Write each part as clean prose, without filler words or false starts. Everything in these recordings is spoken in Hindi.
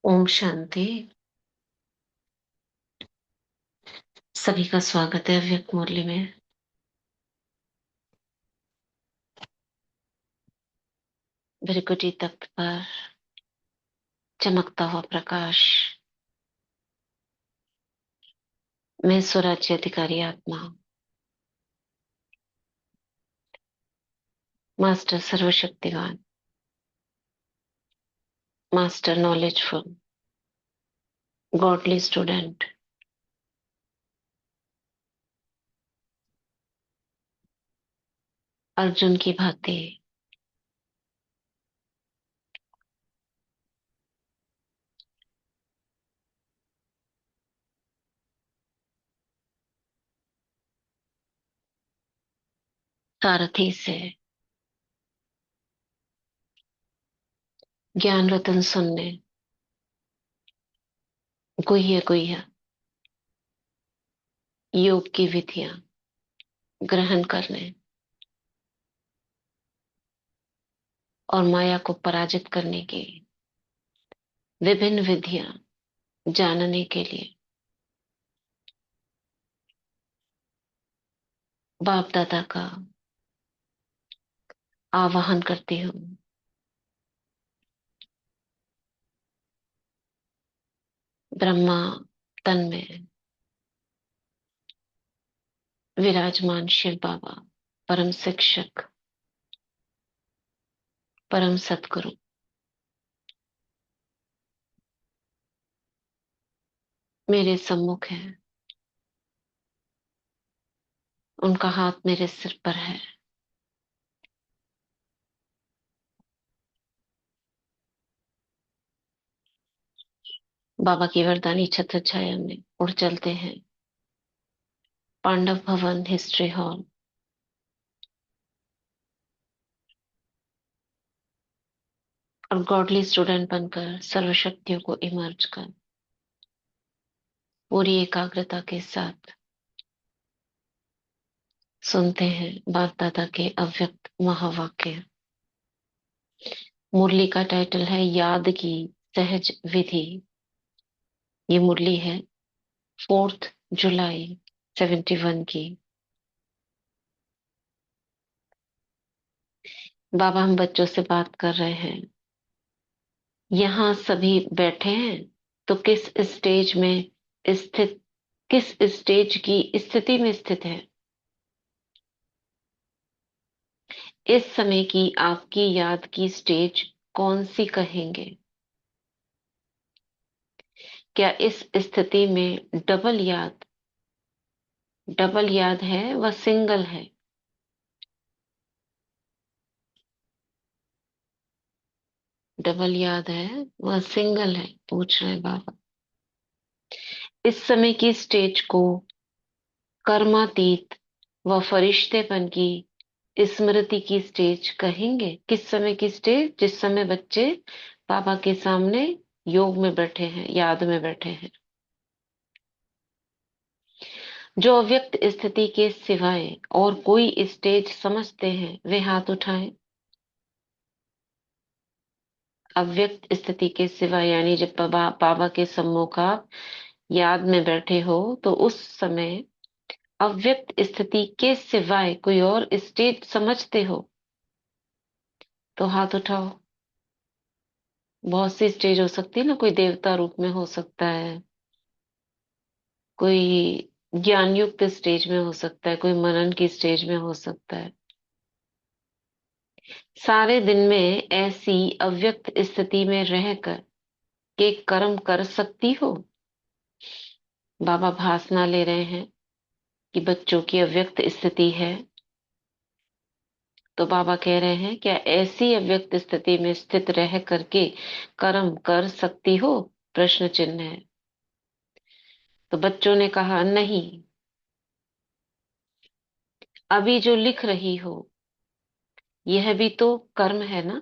ओम शांति। सभी का स्वागत है अव्यक्त मुरली में। भृगुटी तख्त पर चमकता हुआ प्रकाश। मैं स्वराज्य अधिकारी आत्मा, मास्टर सर्वशक्तिवान, master knowledgeful, godly student, Arjun की भांति सारथी से ज्ञान रतन सुनने, गुह्य गुह्य योग की विधियां ग्रहण करने और माया को पराजित करने की विभिन्न विधियां जानने के लिए बाप दादा का आवाहन करती हूँ। ब्रह्मा तन में विराजमान शिव बाबा, परम शिक्षक, परम सतगुरु, मेरे सम्मुख है। उनका हाथ मेरे सिर पर है। बाबा की वरदानी छत्र छाया में उड़ चलते हैं। पांडव भवन हिस्ट्री हॉल और गॉडली स्टूडेंट बनकर सर्व शक्तियों को इमर्ज कर पूरी एकाग्रता के साथ सुनते हैं बाप दादा के अव्यक्त महावाक्य। मुरली का टाइटल है याद की सहज विधि। ये मुरली है 4 जुलाई 71 की। बाबा हम बच्चों से बात कर रहे हैं। यहाँ सभी बैठे हैं तो स्थित किस स्टेज की स्थिति में स्थित है। इस समय की आपकी याद की स्टेज कौन सी कहेंगे? क्या इस स्थिति में डबल याद है व सिंगल है? डबल याद है वह सिंगल है, पूछ रहे बाबा। इस समय की स्टेज को कर्मातीत व फरिश्तेपन की स्मृति की स्टेज कहेंगे। किस समय की स्टेज? जिस समय बच्चे बाबा के सामने योग में बैठे हैं, याद में बैठे हैं। जो अव्यक्त स्थिति के सिवाय और कोई स्टेज समझते हैं वे हाथ उठाएं। अव्यक्त स्थिति के सिवाय यानी जब बाबा के सम्मुख आप याद में बैठे हो तो उस समय अव्यक्त स्थिति के सिवाय कोई और स्टेज समझते हो तो हाथ उठाओ। बहुत सी स्टेज हो सकती है ना, कोई देवता रूप में हो सकता है, कोई ज्ञान युक्त स्टेज में हो सकता है, कोई मनन की स्टेज में हो सकता है। सारे दिन में ऐसी अव्यक्त स्थिति में रहकर के कर्म कर सकती हो। बाबा भासना ले रहे हैं कि बच्चों की अव्यक्त स्थिति है, तो बाबा कह रहे हैं क्या ऐसी अव्यक्त स्थिति में स्थित रह करके कर्म कर सकती हो? प्रश्न चिन्ह है। तो बच्चों ने कहा नहीं, अभी जो लिख रही हो यह भी तो कर्म है ना।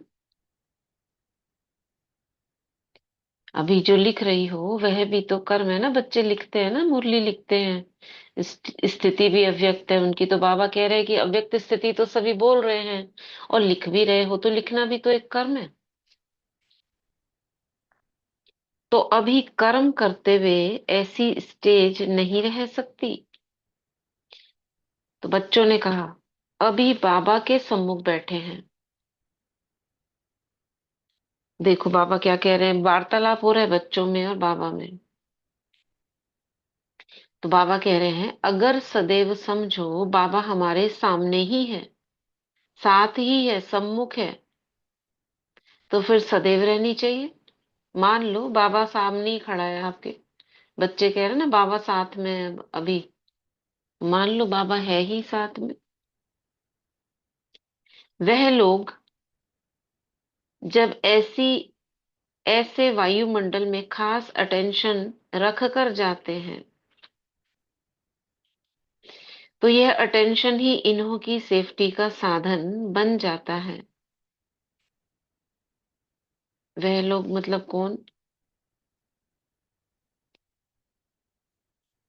अभी जो लिख रही हो वह भी तो कर्म है ना। बच्चे लिखते हैं ना, मुरली लिखते हैं। स्थिति भी अव्यक्त है उनकी, तो बाबा कह रहे हैं कि अव्यक्त स्थिति तो सभी बोल रहे हैं और लिख भी रहे हो, तो लिखना भी तो एक कर्म है। तो अभी कर्म करते हुए ऐसी स्टेज नहीं रह सकती। तो बच्चों ने कहा, अभी बाबा के सम्मुख बैठे हैं। देखो बाबा क्या कह रहे हैं, वार्तालाप हो रहा है बच्चों में और बाबा में। तो बाबा कह रहे हैं, अगर सदैव समझो बाबा हमारे सामने ही है, साथ ही है, सम्मुख है, तो फिर सदैव रहनी चाहिए। मान लो बाबा सामने ही खड़ा है आपके, बच्चे कह रहे हैं ना बाबा साथ में है अभी। मान लो बाबा है ही साथ में। वह लोग जब ऐसे वायुमंडल में खास अटेंशन रख कर जाते हैं, तो यह अटेंशन ही इन्हों की सेफ्टी का साधन बन जाता है। वह लोग मतलब कौन?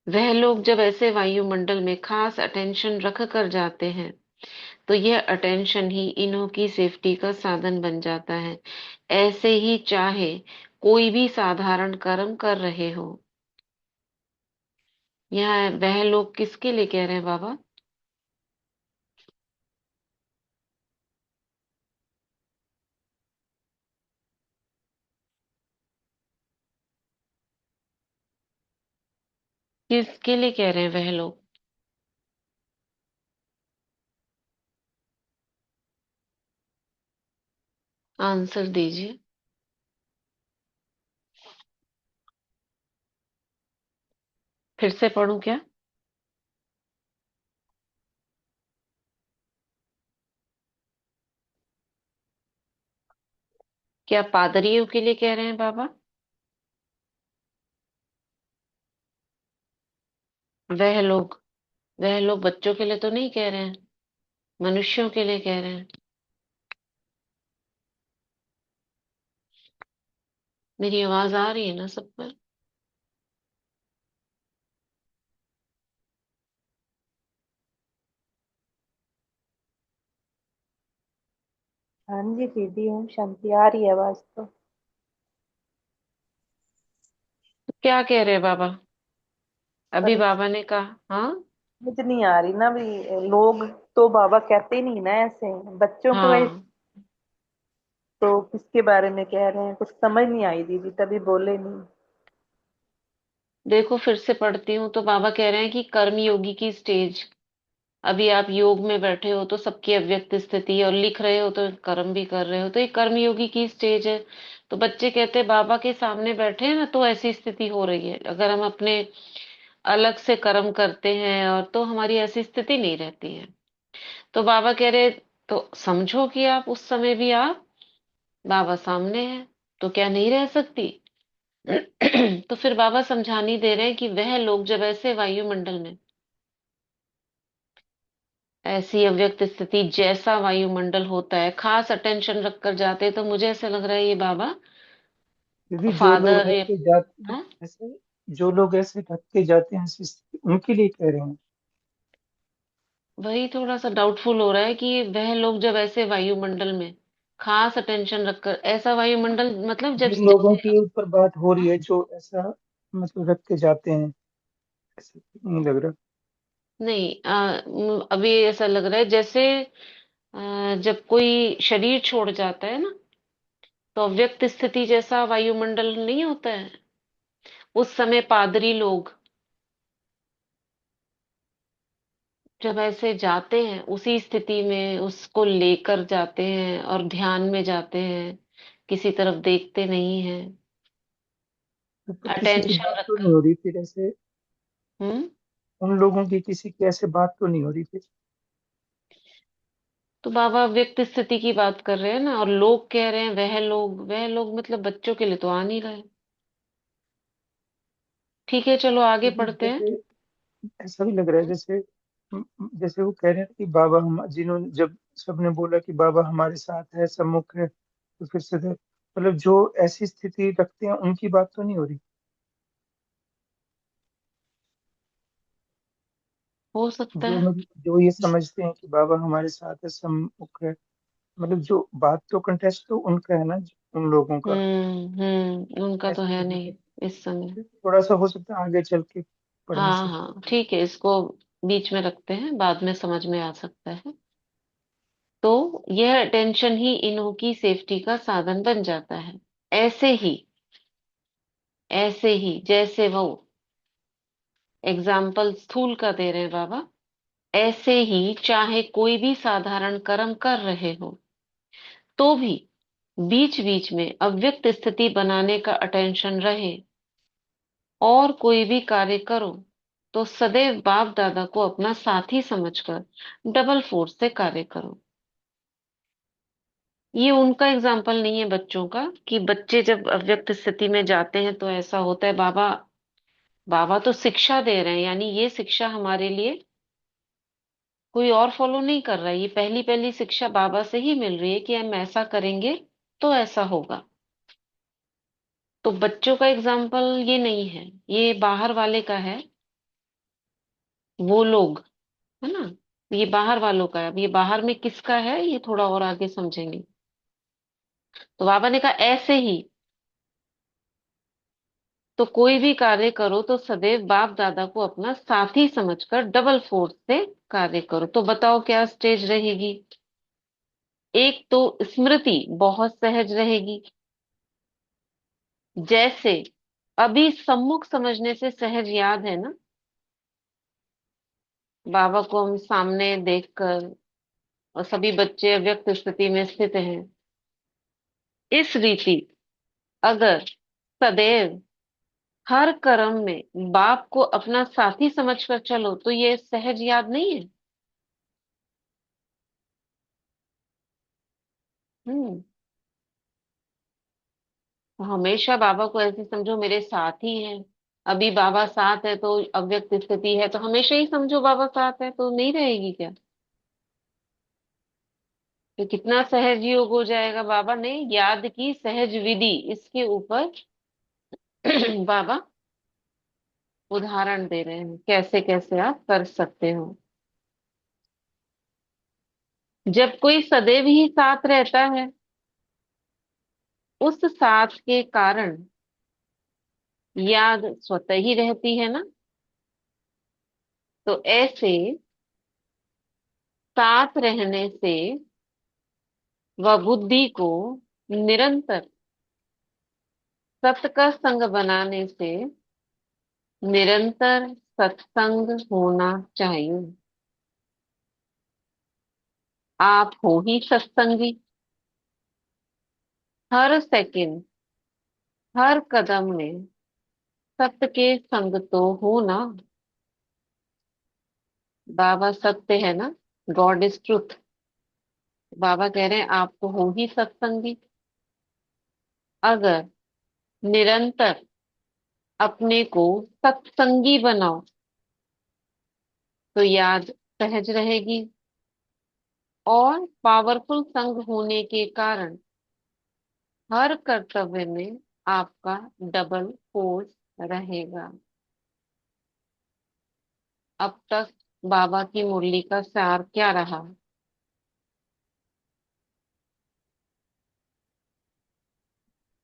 वह लोग जब ऐसे वायुमंडल में खास अटेंशन रख कर जाते हैं, तो यह अटेंशन ही इन्हों की सेफ्टी का साधन बन जाता है। ऐसे ही चाहे कोई भी साधारण कर्म कर रहे हो। यहाँ वह लोग किसके लिए कह रहे हैं बाबा? किसके लिए कह रहे हैं वह लोग? आंसर दीजिए। फिर से पढ़ूं क्या? क्या पादरियों के लिए कह रहे हैं बाबा? वह लोग वह लोग बच्चों के लिए तो नहीं कह रहे हैं, मनुष्यों के लिए कह रहे हैं। मेरी आवाज आ रही है ना सब पर? हाँ जी दीदी, हम शांति आ रही है आवाज तो। क्या कह रहे हैं बाबा? अभी पर बाबा ने कहा हाँ। मुझे नहीं आ रही ना भी। लोग तो बाबा कहते नहीं ना ऐसे, बच्चों को हाँ, तो किसके बारे में कह रहे हैं कुछ समझ नहीं आई दीदी, तभी बोले नहीं। देखो फिर से पढ़ती हूँ। तो बाबा कह रहे हैं कि कर्म योगी की स्टेज, अभी आप योग में बैठे हो तो सबकी अव्यक्त स्थिति, और लिख रहे हो तो कर्म भी कर रहे हो, तो ये कर्म योगी की स्टेज है। तो बच्चे कहते हैं बाबा के सामने बैठे हैं ना, तो ऐसी स्थिति हो रही है। अगर हम अपने अलग से कर्म करते हैं और तो हमारी ऐसी स्थिति नहीं रहती है। तो बाबा कह रहे, तो समझो कि आप उस समय भी आप बाबा सामने हैं, तो क्या नहीं रह सकती? तो फिर बाबा समझानी दे रहे हैं कि वह लोग जब ऐसे वायुमंडल में, ऐसी अव्यक्त स्थिति जैसा वायुमंडल होता है, खास अटेंशन रख कर जाते हैं, तो मुझे ऐसा लग रहा है ये बाबा क्योंकि जो लोग फादर ढक या के जाते हाँ? ऐसे जो लोग ऐसे ढक के जाते हैं ऐसी उनके लिए कह रहे हैं। वही थोड़ा सा डाउटफुल हो रहा है कि वह लोग जब ऐसे वायुमंडल में खास अटेंशन रखकर, ऐसा वायुमंडल मतलब जब जिन लोगों जैसे के ऊपर बात हो रही है जो ऐसा मतलब रख के जाते हैं, ऐसे नहीं लग रहा। नहीं, अभी ऐसा लग रहा है जैसे जब कोई शरीर छोड़ जाता है ना, तो अव्यक्त स्थिति जैसा वायुमंडल नहीं होता है, उस समय पादरी लोग जब ऐसे जाते हैं उसी स्थिति में उसको लेकर जाते हैं और ध्यान में जाते हैं, किसी तरफ देखते नहीं है, ऊपर किसी की अटेंशन बात तो नहीं रखकर। हो रही फिर ऐसे, हम्म। उन लोगों की किसी की ऐसे बात तो नहीं हो रही फिर। तो बाबा व्यक्त स्थिति की बात कर रहे हैं ना, और लोग कह रहे हैं वह लोग मतलब बच्चों के लिए तो आ नहीं रहे। ठीक है, चलो आगे क्योंकि पढ़ते हैं। जैसे ऐसा भी लग रहा है जैसे जैसे वो कह रहे हैं कि बाबा हम जिन्होंने जब सबने बोला कि बाबा हमारे साथ है, सम्मुख है, तो फिर से मतलब जो ऐसी स्थिति रखते हैं उनकी बात तो नहीं हो रही। हो सकता जो है। मतलब जो ये समझते हैं कि बाबा हमारे साथ है, सम्मुख है, मतलब जो बात तो कंटेस्ट तो उनका है ना, उन लोगों का। उनका तो ऐसा है नहीं नहीं है। इस समय। थोड़ा सा हो सकता है आगे चल के पढ़ने हाँ से। हाँ ठीक है, इसको बीच में रखते हैं, बाद में समझ में आ सकता है। तो यह अटेंशन ही इन्हों की सेफ्टी का साधन बन जाता है। ऐसे ही, ऐसे ही जैसे वो एग्जाम्पल स्थूल का दे रहे हैं बाबा, ऐसे ही चाहे कोई भी साधारण कर्म कर रहे हो तो भी बीच बीच में अव्यक्त स्थिति बनाने का अटेंशन रहे, और कोई भी कार्य करो तो सदैव बाप दादा को अपना साथी समझकर डबल फोर्स से कार्य करो। ये उनका एग्जाम्पल नहीं है बच्चों का, कि बच्चे जब अव्यक्त स्थिति में जाते हैं तो ऐसा होता है। बाबा, बाबा तो शिक्षा दे रहे हैं, यानी ये शिक्षा हमारे लिए कोई और फॉलो नहीं कर रहा है, ये पहली पहली शिक्षा बाबा से ही मिल रही है कि हम ऐसा करेंगे तो ऐसा होगा। तो बच्चों का एग्जाम्पल ये नहीं है, ये बाहर वाले का है। वो लोग, है ना, ये बाहर वालों का है। अब ये बाहर में किसका है ये थोड़ा और आगे समझेंगे। तो बाबा ने कहा ऐसे ही, तो कोई भी कार्य करो तो सदैव बाप दादा को अपना साथी समझकर डबल फोर्स से कार्य करो। तो बताओ क्या स्टेज रहेगी। एक तो स्मृति बहुत सहज रहेगी, जैसे अभी सम्मुख समझने से सहज याद है ना, बाबा को हम सामने देखकर, और सभी बच्चे अव्यक्त स्थिति में स्थित हैं। इस रीति अगर सदैव हर कर्म में बाप को अपना साथी समझकर चलो तो ये सहज याद नहीं है। हम्म। तो हमेशा बाबा को ऐसे समझो मेरे साथी हैं। अभी बाबा साथ है तो अव्यक्त स्थिति है, तो हमेशा ही समझो बाबा साथ है, तो नहीं रहेगी क्या। तो कितना सहज योग हो जाएगा। बाबा ने याद की सहज विधि, इसके ऊपर बाबा उदाहरण दे रहे हैं कैसे कैसे आप कर सकते हो। जब कोई सदैव ही साथ रहता है, उस साथ के कारण याद स्वतः ही रहती है ना। तो ऐसे साथ रहने से व बुद्धि को निरंतर सत का संग बनाने से निरंतर सत्संग होना चाहिए। आप हो ही सत्संगी। हर सेकंड, हर कदम में सत्य के संग तो हो ना। बाबा सत्य है ना, गॉड इज ट्रुथ। बाबा कह रहे हैं आपको हो ही सत्संगी। अगर निरंतर अपने को सत्संगी बनाओ तो याद सहज रहेगी, और पावरफुल संग होने के कारण हर कर्तव्य में आपका डबल फोर्स रहेगा। अब तक बाबा की मुरली का सार क्या रहा।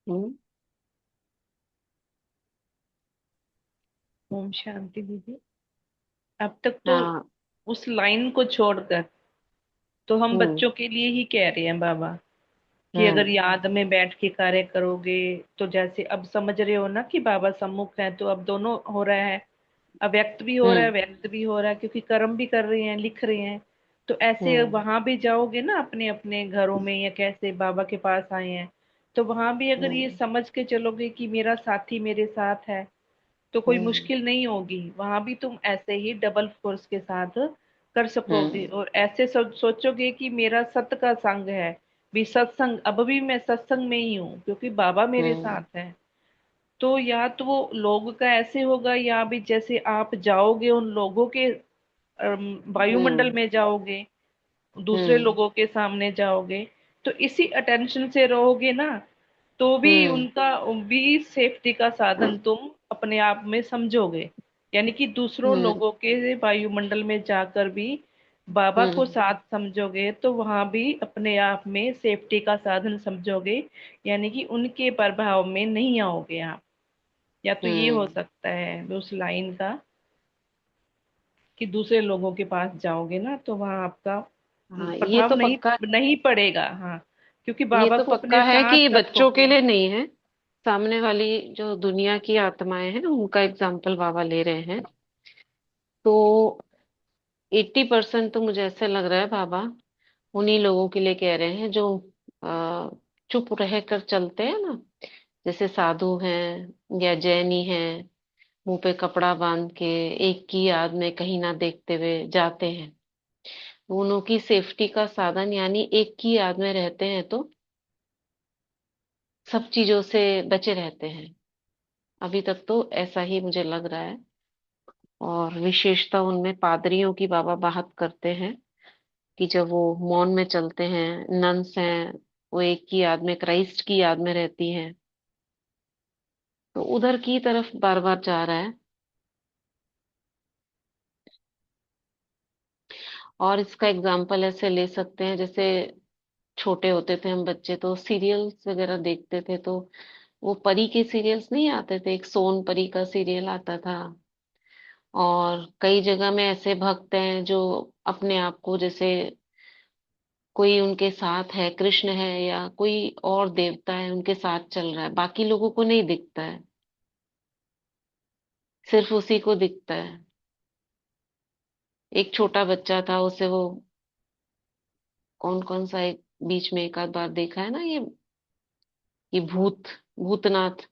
हम्म। ओम शांति दीदी। अब तक तो हाँ। उस लाइन को छोड़कर तो हम हम्म। बच्चों के लिए ही कह रहे हैं बाबा, कि अगर हम्म। याद में बैठ के कार्य करोगे, तो जैसे अब समझ रहे हो ना कि बाबा सम्मुख है, तो अब दोनों हो रहा है, अव्यक्त भी हो रहा है, हम्म। व्यक्त भी हो रहा है, क्योंकि कर्म भी कर रहे हैं, लिख रहे हैं। तो ऐसे हम्म। वहां भी जाओगे ना अपने अपने घरों में, या कैसे बाबा के पास आए हैं, तो वहां भी अगर ये हम्म। समझ के चलोगे कि मेरा साथी मेरे साथ है, तो कोई हम्म। मुश्किल नहीं होगी। वहां भी तुम ऐसे ही डबल फोर्स के साथ कर सकोगे, हम्म। और ऐसे सोचोगे कि मेरा सत का संग है, भी सत्संग, अब भी मैं सत्संग में ही हूँ क्योंकि बाबा मेरे हम्म। साथ है। तो या तो वो लोग का ऐसे होगा, या भी जैसे आप जाओगे उन लोगों के वायुमंडल हम्म। में जाओगे, दूसरे हम्म। लोगों के सामने जाओगे, तो इसी अटेंशन से रहोगे ना, तो भी हम्म। उनका भी सेफ्टी का साधन तुम अपने आप में समझोगे। यानी कि दूसरों हम्म। लोगों के वायुमंडल में जाकर भी बाबा को हम्म। साथ समझोगे तो वहां भी अपने आप में सेफ्टी का साधन समझोगे, यानी कि उनके प्रभाव में नहीं आओगे आप। या तो ये हो हम्म। सकता है उस लाइन का, कि दूसरे लोगों के पास जाओगे ना तो वहां आपका हाँ, ये प्रभाव तो नहीं पक्का। नहीं पड़ेगा। हाँ, क्योंकि ये बाबा तो को अपने पक्का है कि साथ बच्चों के रखोगे। लिए नहीं है। सामने वाली जो दुनिया की आत्माएं हैं उनका एग्जाम्पल बाबा ले रहे हैं। तो 80% तो मुझे ऐसे लग रहा है बाबा उन्हीं लोगों के लिए कह रहे हैं जो आ, चुप रह कर चलते हैं ना, जैसे साधु हैं या जैनी हैं, मुंह पे कपड़ा बांध के एक की याद में कहीं ना देखते हुए जाते हैं। दोनों की सेफ्टी का साधन यानी एक की याद में रहते हैं तो सब चीजों से बचे रहते हैं। अभी तक तो ऐसा ही मुझे लग रहा है। और विशेषता उनमें पादरियों की बाबा बात करते हैं कि जब वो मौन में चलते हैं, नन्स हैं, वो एक की याद में, क्राइस्ट की याद में रहती हैं। तो उधर की तरफ बार बार जा रहा है। और इसका एग्जाम्पल ऐसे ले सकते हैं, जैसे छोटे होते थे हम बच्चे तो सीरियल्स वगैरह देखते थे, तो वो परी के सीरियल्स नहीं आते थे, एक सोन परी का सीरियल आता था। और कई जगह में ऐसे भक्त हैं जो अपने आप को जैसे कोई उनके साथ है, कृष्ण है या कोई और देवता है उनके साथ चल रहा है, बाकी लोगों को नहीं दिखता है, सिर्फ उसी को दिखता है। एक छोटा बच्चा था, उसे वो कौन कौन सा एक बीच में एक आध बार देखा है ना, ये भूतनाथ।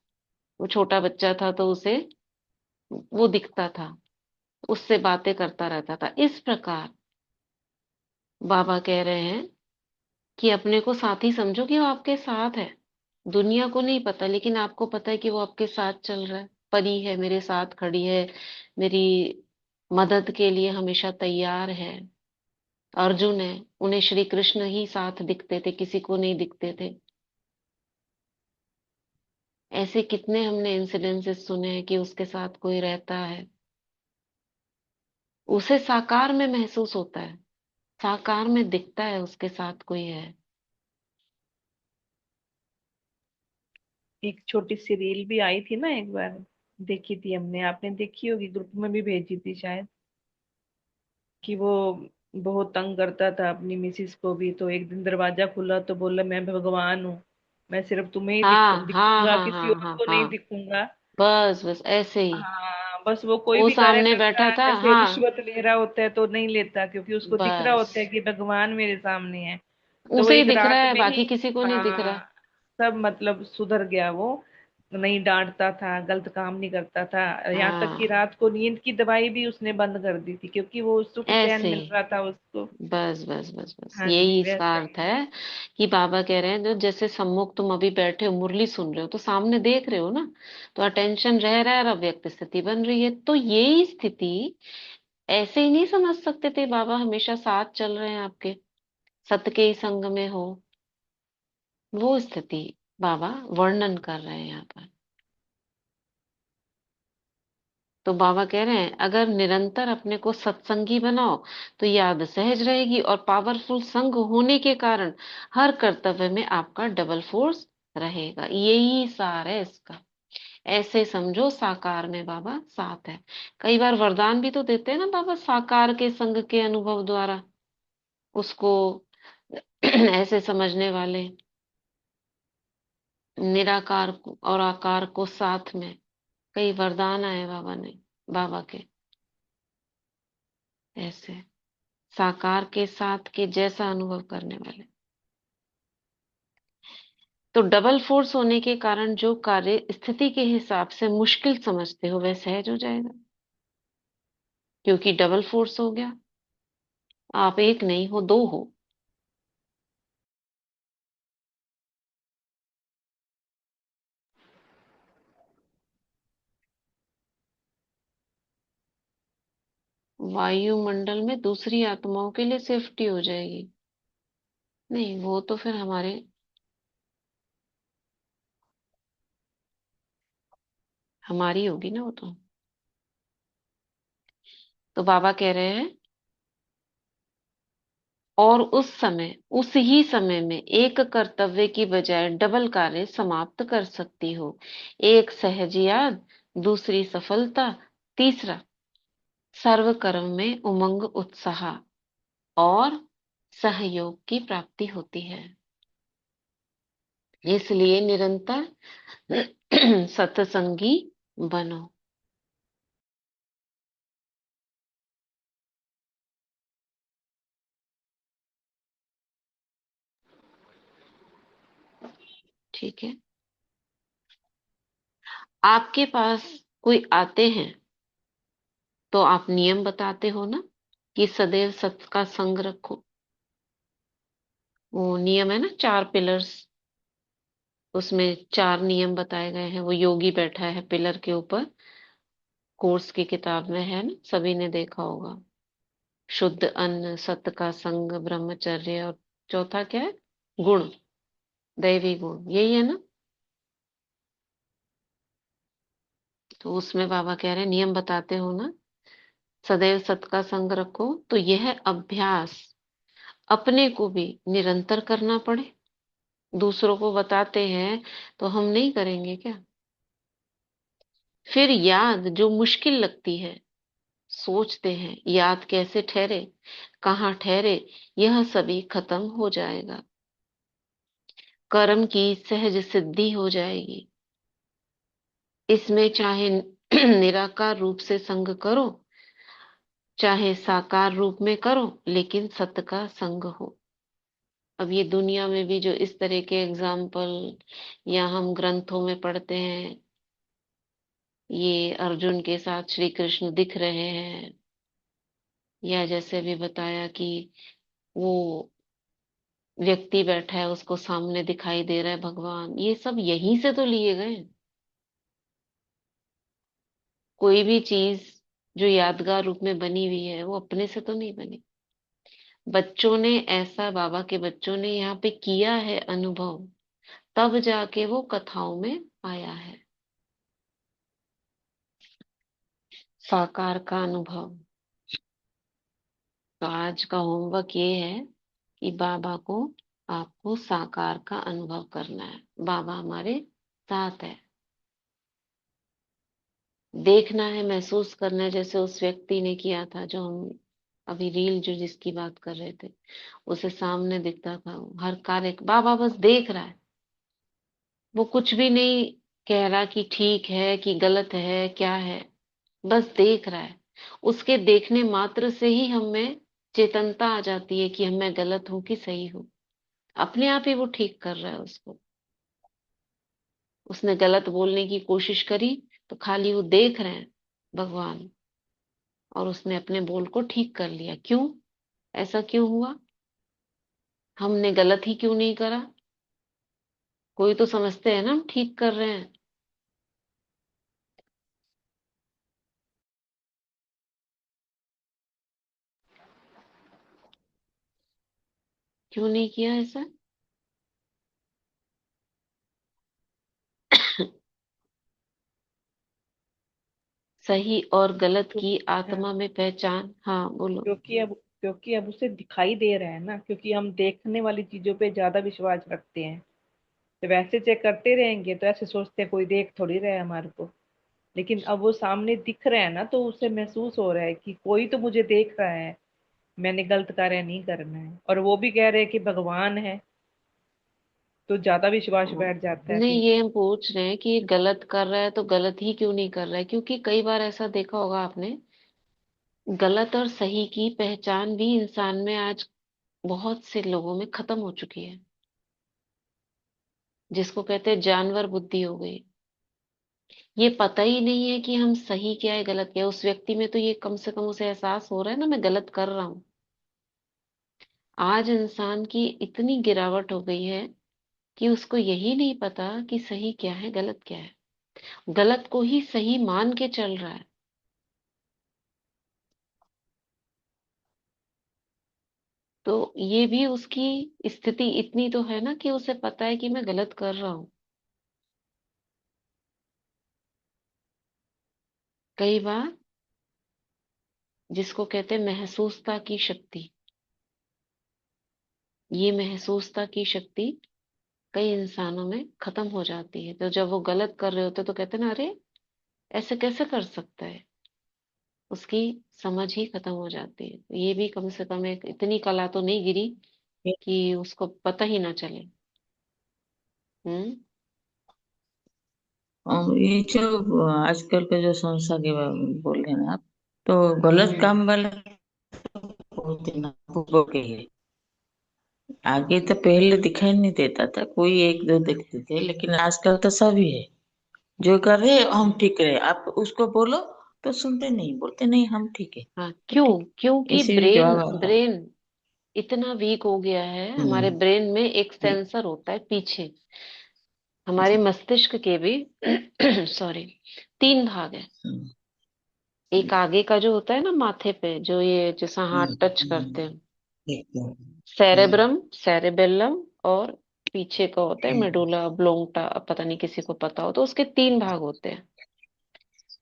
वो छोटा बच्चा था तो उसे वो दिखता था, उससे बातें करता रहता था। इस प्रकार बाबा कह रहे हैं कि अपने को साथी समझो कि वो आपके साथ है। दुनिया को नहीं पता लेकिन आपको पता है कि वो आपके साथ चल रहा है। परी है, मेरे साथ खड़ी है, मेरी मदद के लिए हमेशा तैयार है। अर्जुन है, उन्हें श्री कृष्ण ही साथ दिखते थे, किसी को नहीं दिखते थे। ऐसे कितने हमने इंसिडेंसेस सुने हैं कि उसके साथ कोई रहता है, उसे साकार में महसूस होता है, साकार में दिखता है उसके साथ कोई है। एक छोटी सी रील भी आई थी ना एक बार, देखी थी हमने, आपने देखी होगी, ग्रुप में भी भेजी थी शायद, कि वो बहुत तंग करता था अपनी मिसिस को भी। तो एक दिन दरवाजा खुला तो बोला, मैं भगवान हूँ, मैं सिर्फ तुम्हें ही हाँ हाँ दिखूंगा, हाँ किसी हाँ और हाँ को नहीं हाँ। दिखूंगा। बस बस ऐसे ही। हाँ, बस वो कोई वो भी कार्य सामने करता बैठा है, था, जैसे हाँ। रिश्वत ले रहा होता है तो नहीं लेता, क्योंकि उसको दिख रहा होता है बस कि भगवान मेरे सामने है। तो वो उसे ही एक दिख रहा रात है, में ही, बाकी किसी को नहीं दिख रहा। हाँ, सब मतलब सुधर गया वो। नहीं डांटता था, गलत काम नहीं करता था। यहाँ तक कि हाँ, रात को नींद की दवाई भी उसने बंद कर दी थी, क्योंकि वो सुख चैन ऐसे मिल ही। रहा था उसको। बस बस बस बस हाँ जी, यही इसका वैसे अर्थ ही। है कि बाबा कह रहे हैं जो जैसे सम्मुख तुम अभी बैठे हो, मुरली सुन रहे हो तो सामने देख रहे हो ना, तो अटेंशन रह रहा है और अव्यक्त स्थिति बन रही है। तो यही स्थिति ऐसे ही नहीं समझ सकते थे बाबा हमेशा साथ चल रहे हैं आपके, सत के ही संग में हो, वो स्थिति बाबा वर्णन कर रहे हैं यहाँ पर। तो बाबा कह रहे हैं अगर निरंतर अपने को सत्संगी बनाओ तो याद सहज रहेगी, और पावरफुल संग होने के कारण हर कर्तव्य में आपका डबल फोर्स रहेगा। यही सार है इसका। ऐसे समझो साकार में बाबा साथ है। कई बार वरदान भी तो देते हैं ना बाबा, साकार के संग के अनुभव द्वारा उसको ऐसे समझने वाले, निराकार और आकार को साथ में। कई वरदान आए बाबा के ऐसे साकार के साथ के जैसा अनुभव करने वाले। तो डबल फोर्स होने के कारण जो कार्य स्थिति के हिसाब से मुश्किल समझते हो वह सहज हो जाएगा, क्योंकि डबल फोर्स हो गया। आप एक नहीं हो, दो हो। वायुमंडल में दूसरी आत्माओं के लिए सेफ्टी हो जाएगी। नहीं, वो तो फिर हमारी होगी ना वो तो। तो बाबा कह रहे हैं और उस ही समय में एक कर्तव्य की बजाय डबल कार्य समाप्त कर सकती हो। एक सहज याद, दूसरी सफलता, तीसरा सर्व कर्म में उमंग उत्साह और सहयोग की प्राप्ति होती है। इसलिए निरंतर सत्संगी बनो। ठीक है, आपके पास कोई आते हैं तो आप नियम बताते हो ना कि सदैव सत्य का संग रखो। वो नियम है ना, 4 पिलर्स, उसमें 4 नियम बताए गए हैं। वो योगी बैठा है पिलर के ऊपर, कोर्स की किताब में है ना, सभी ने देखा होगा। शुद्ध अन्न, सत्य का संग, ब्रह्मचर्य, और चौथा क्या है? गुण, दैवी गुण, यही है ना। तो उसमें बाबा कह रहे हैं नियम बताते हो ना, सदैव सत्य का संग रखो। तो यह अभ्यास अपने को भी निरंतर करना पड़े। दूसरों को बताते हैं तो हम नहीं करेंगे क्या? फिर याद जो मुश्किल लगती है, सोचते हैं याद कैसे ठहरे, कहाँ ठहरे, यह सभी खत्म हो जाएगा। कर्म की सहज सिद्धि हो जाएगी। इसमें चाहे निराकार रूप से संग करो, चाहे साकार रूप में करो, लेकिन सत्य का संग हो। अब ये दुनिया में भी जो इस तरह के एग्जाम्पल या हम ग्रंथों में पढ़ते हैं, ये अर्जुन के साथ श्री कृष्ण दिख रहे हैं, या जैसे भी बताया कि वो व्यक्ति बैठा है उसको सामने दिखाई दे रहा है भगवान, ये सब यहीं से तो लिए गए हैं। कोई भी चीज जो यादगार रूप में बनी हुई है वो अपने से तो नहीं बनी। बच्चों ने ऐसा, बाबा के बच्चों ने यहाँ पे किया है अनुभव, तब जाके वो कथाओं में आया है, साकार का अनुभव। तो आज का होमवर्क ये है कि बाबा को, आपको साकार का अनुभव करना है। बाबा हमारे साथ है, देखना है, महसूस करना है, जैसे उस व्यक्ति ने किया था जो हम अभी रील जो जिसकी बात कर रहे थे, उसे सामने दिखता था हर कार्य, बाबा बस देख रहा है। वो कुछ भी नहीं कह रहा कि ठीक है कि गलत है क्या है, बस देख रहा है। उसके देखने मात्र से ही हमें चेतनता आ जाती है कि हम, मैं गलत हूं कि सही हूँ। अपने आप ही वो ठीक कर रहा है उसको। उसने गलत बोलने की कोशिश करी तो खाली वो देख रहे हैं भगवान, और उसने अपने बोल को ठीक कर लिया। क्यों? ऐसा क्यों हुआ? हमने गलत ही क्यों नहीं करा? कोई तो समझते हैं ना हम ठीक कर रहे हैं। क्यों नहीं किया ऐसा? सही और गलत तो की है, आत्मा में पहचान। हाँ बोलो। क्योंकि अब उसे दिखाई दे रहा है ना, क्योंकि हम देखने वाली चीजों पे ज्यादा विश्वास रखते हैं। तो वैसे चेक करते रहेंगे तो ऐसे सोचते हैं कोई देख थोड़ी रहा है हमारे को। लेकिन अब वो सामने दिख रहा है ना, तो उसे महसूस हो रहा है कि कोई तो मुझे देख रहा है, मैंने गलत कार्य नहीं करना है। और वो भी कह रहे हैं कि भगवान है, तो ज्यादा विश्वास बैठ जाता है नहीं, फिर। ये हम पूछ रहे हैं कि ये गलत कर रहा है तो गलत ही क्यों नहीं कर रहा है? क्योंकि कई बार ऐसा देखा होगा आपने, गलत और सही की पहचान भी इंसान में आज बहुत से लोगों में खत्म हो चुकी है, जिसको कहते हैं जानवर बुद्धि हो गई। ये पता ही नहीं है कि हम सही क्या है गलत क्या है। उस व्यक्ति में तो ये कम से कम उसे एहसास हो रहा है ना, मैं गलत कर रहा हूँ। आज इंसान की इतनी गिरावट हो गई है कि उसको यही नहीं पता कि सही क्या है गलत क्या है, गलत को ही सही मान के चल रहा है। तो ये भी उसकी स्थिति इतनी तो है ना कि उसे पता है कि मैं गलत कर रहा हूँ। कई बार जिसको कहते हैं महसूसता की शक्ति, ये महसूसता की शक्ति कई इंसानों में खत्म हो जाती है। तो जब वो गलत कर रहे होते तो कहते हैं ना, अरे ऐसे कैसे कर सकता है, उसकी समझ ही खत्म हो जाती है। तो ये भी कम से कम एक इतनी कला तो नहीं गिरी कि उसको पता ही ना चले। हम्म। और ये जो आजकल के जो संस्था के बोल रहे हैं आप, तो गलत हम्म। काम वाले बहुत ही नापुर के है। आगे तो पहले दिखाई नहीं देता था, कोई एक दो देखते थे, लेकिन आजकल तो सभी है। जो कर रहे हैं, हम ठीक रहे, आप उसको बोलो तो सुनते नहीं, बोलते नहीं हम ठीक है। हाँ, तो क्यों? ठीक, क्योंकि ऐसे भी ब्रेन जवाब आता है। ब्रेन इतना वीक हो गया है। हमारे हम्म। ब्रेन में एक जी। सेंसर होता है पीछे, हमारे जी। मस्तिष्क के भी सॉरी, 3 भाग है। हम्म। एक आगे का जो होता है ना माथे पे, जो ये जैसा हाथ टच करते हम्म। हैं, ठीक है। सेरेब्रम, सेरेबेलम, और पीछे का होता है हम्म। मेडुला ब्लोंगटा। अब पता नहीं किसी को पता हो तो उसके 3 भाग होते हैं।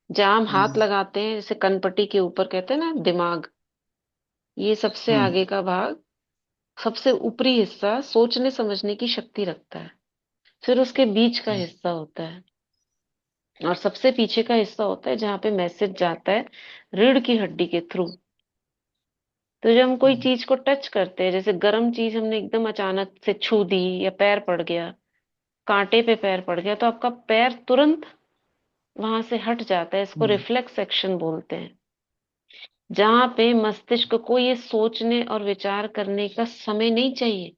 जहाँ हम हाथ हम्म। लगाते हैं जैसे कनपट्टी के ऊपर, कहते हैं ना दिमाग, ये सबसे हम्म। आगे का भाग, सबसे ऊपरी हिस्सा सोचने समझने की शक्ति रखता है। फिर उसके बीच का हिस्सा होता है, और सबसे पीछे का हिस्सा होता है जहाँ पे मैसेज जाता है रीढ़ की हड्डी के थ्रू। तो जब हम कोई हम्म। चीज को टच करते हैं, जैसे गर्म चीज हमने एकदम अचानक से छू दी, या पैर पड़ गया, कांटे पे पैर पड़ गया, तो आपका पैर तुरंत वहां से हट जाता है। इसको हम्म। रिफ्लेक्स एक्शन बोलते हैं। जहां पे मस्तिष्क को ये सोचने और विचार करने का समय नहीं चाहिए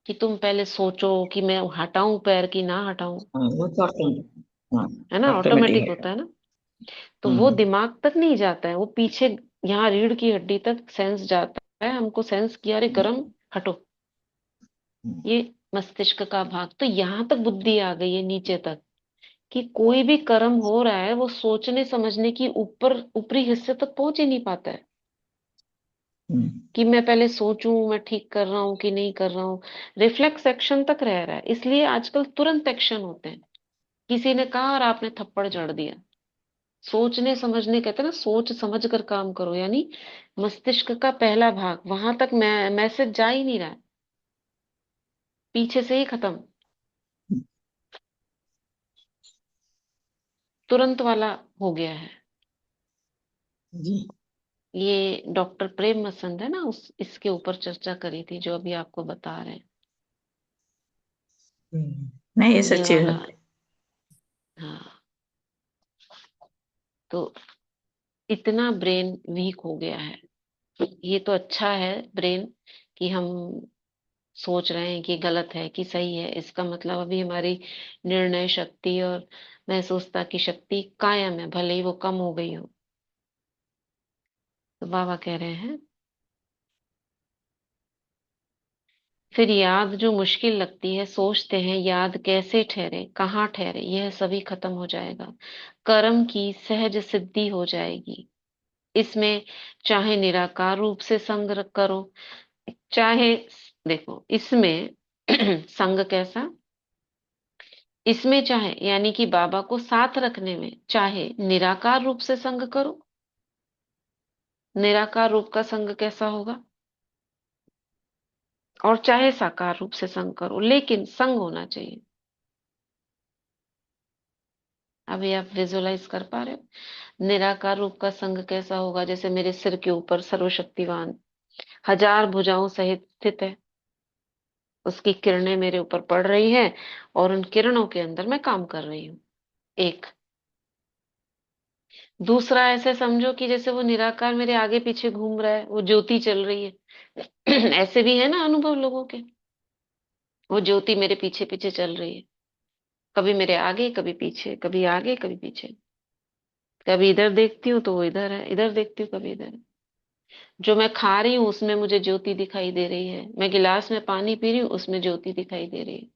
कि तुम पहले सोचो कि मैं हटाऊं पैर की ना हटाऊं। वो तो हाँ, है ना, ऑटोमेटिक ऑटोमेटिक है। होता है ना। तो वो हम्म। दिमाग तक नहीं जाता है, वो पीछे यहाँ रीढ़ की हड्डी तक सेंस जाता है, हमको सेंस किया, अरे गरम, हटो। हम्म। ये मस्तिष्क का भाग। तो यहाँ तक बुद्धि आ गई है नीचे तक, कि कोई भी कर्म हो रहा है वो सोचने समझने की ऊपर ऊपरी हिस्से तक पहुंच ही नहीं पाता है, हम्म। कि मैं पहले सोचूं मैं ठीक कर रहा हूँ कि नहीं कर रहा हूँ। रिफ्लेक्स एक्शन तक रह रहा है। इसलिए आजकल तुरंत एक्शन होते हैं। किसी ने कहा और आपने थप्पड़ जड़ दिया। सोचने समझने, कहते हैं ना, सोच समझ कर काम करो, यानी मस्तिष्क का पहला भाग, वहां तक मैसेज जा ही नहीं रहा है, पीछे से ही खत्म, तुरंत वाला हो गया है। जी। ये डॉक्टर प्रेम मसंद है ना, उस इसके ऊपर चर्चा करी थी जो अभी आपको बता रहे हैं। नहीं, ये ये सच्ची वाला। बात है। हाँ। तो इतना ब्रेन वीक हो गया है। ये तो अच्छा है ब्रेन, कि हम सोच रहे हैं कि गलत है कि सही है, इसका मतलब अभी हमारी निर्णय शक्ति और महसूसता की शक्ति कायम है, भले ही वो कम हो गई हो। तो बाबा कह रहे हैं, फिर याद जो मुश्किल लगती है, सोचते हैं याद कैसे ठहरे, कहाँ ठहरे, यह सभी खत्म हो जाएगा। कर्म की सहज सिद्धि हो जाएगी। इसमें चाहे निराकार रूप से संग करो, चाहे, देखो इसमें संग कैसा, इसमें चाहे यानी कि बाबा को साथ रखने में, चाहे निराकार रूप से संग करो। निराकार रूप का संग कैसा होगा? और चाहे साकार रूप से संग करो, लेकिन संग होना चाहिए। अभी आप विजुलाइज कर पा रहे हो निराकार रूप का संग कैसा होगा? जैसे मेरे सिर के ऊपर सर्वशक्तिवान हजार भुजाओं सहित स्थित है, उसकी किरणें मेरे ऊपर पड़ रही हैं, और उन किरणों के अंदर मैं काम कर रही हूँ। एक दूसरा, ऐसे समझो कि जैसे वो निराकार मेरे आगे पीछे घूम रहा है, वो ज्योति चल रही है। ऐसे भी है ना अनुभव लोगों के, वो ज्योति मेरे पीछे पीछे चल रही है, कभी मेरे आगे कभी पीछे, कभी आगे कभी पीछे। कभी इधर देखती हूँ तो वो इधर है, इधर देखती हूँ कभी इधर है। जो मैं खा रही हूँ उसमें मुझे ज्योति दिखाई दे रही है, मैं गिलास में पानी पी रही हूँ उसमें ज्योति दिखाई दे रही है।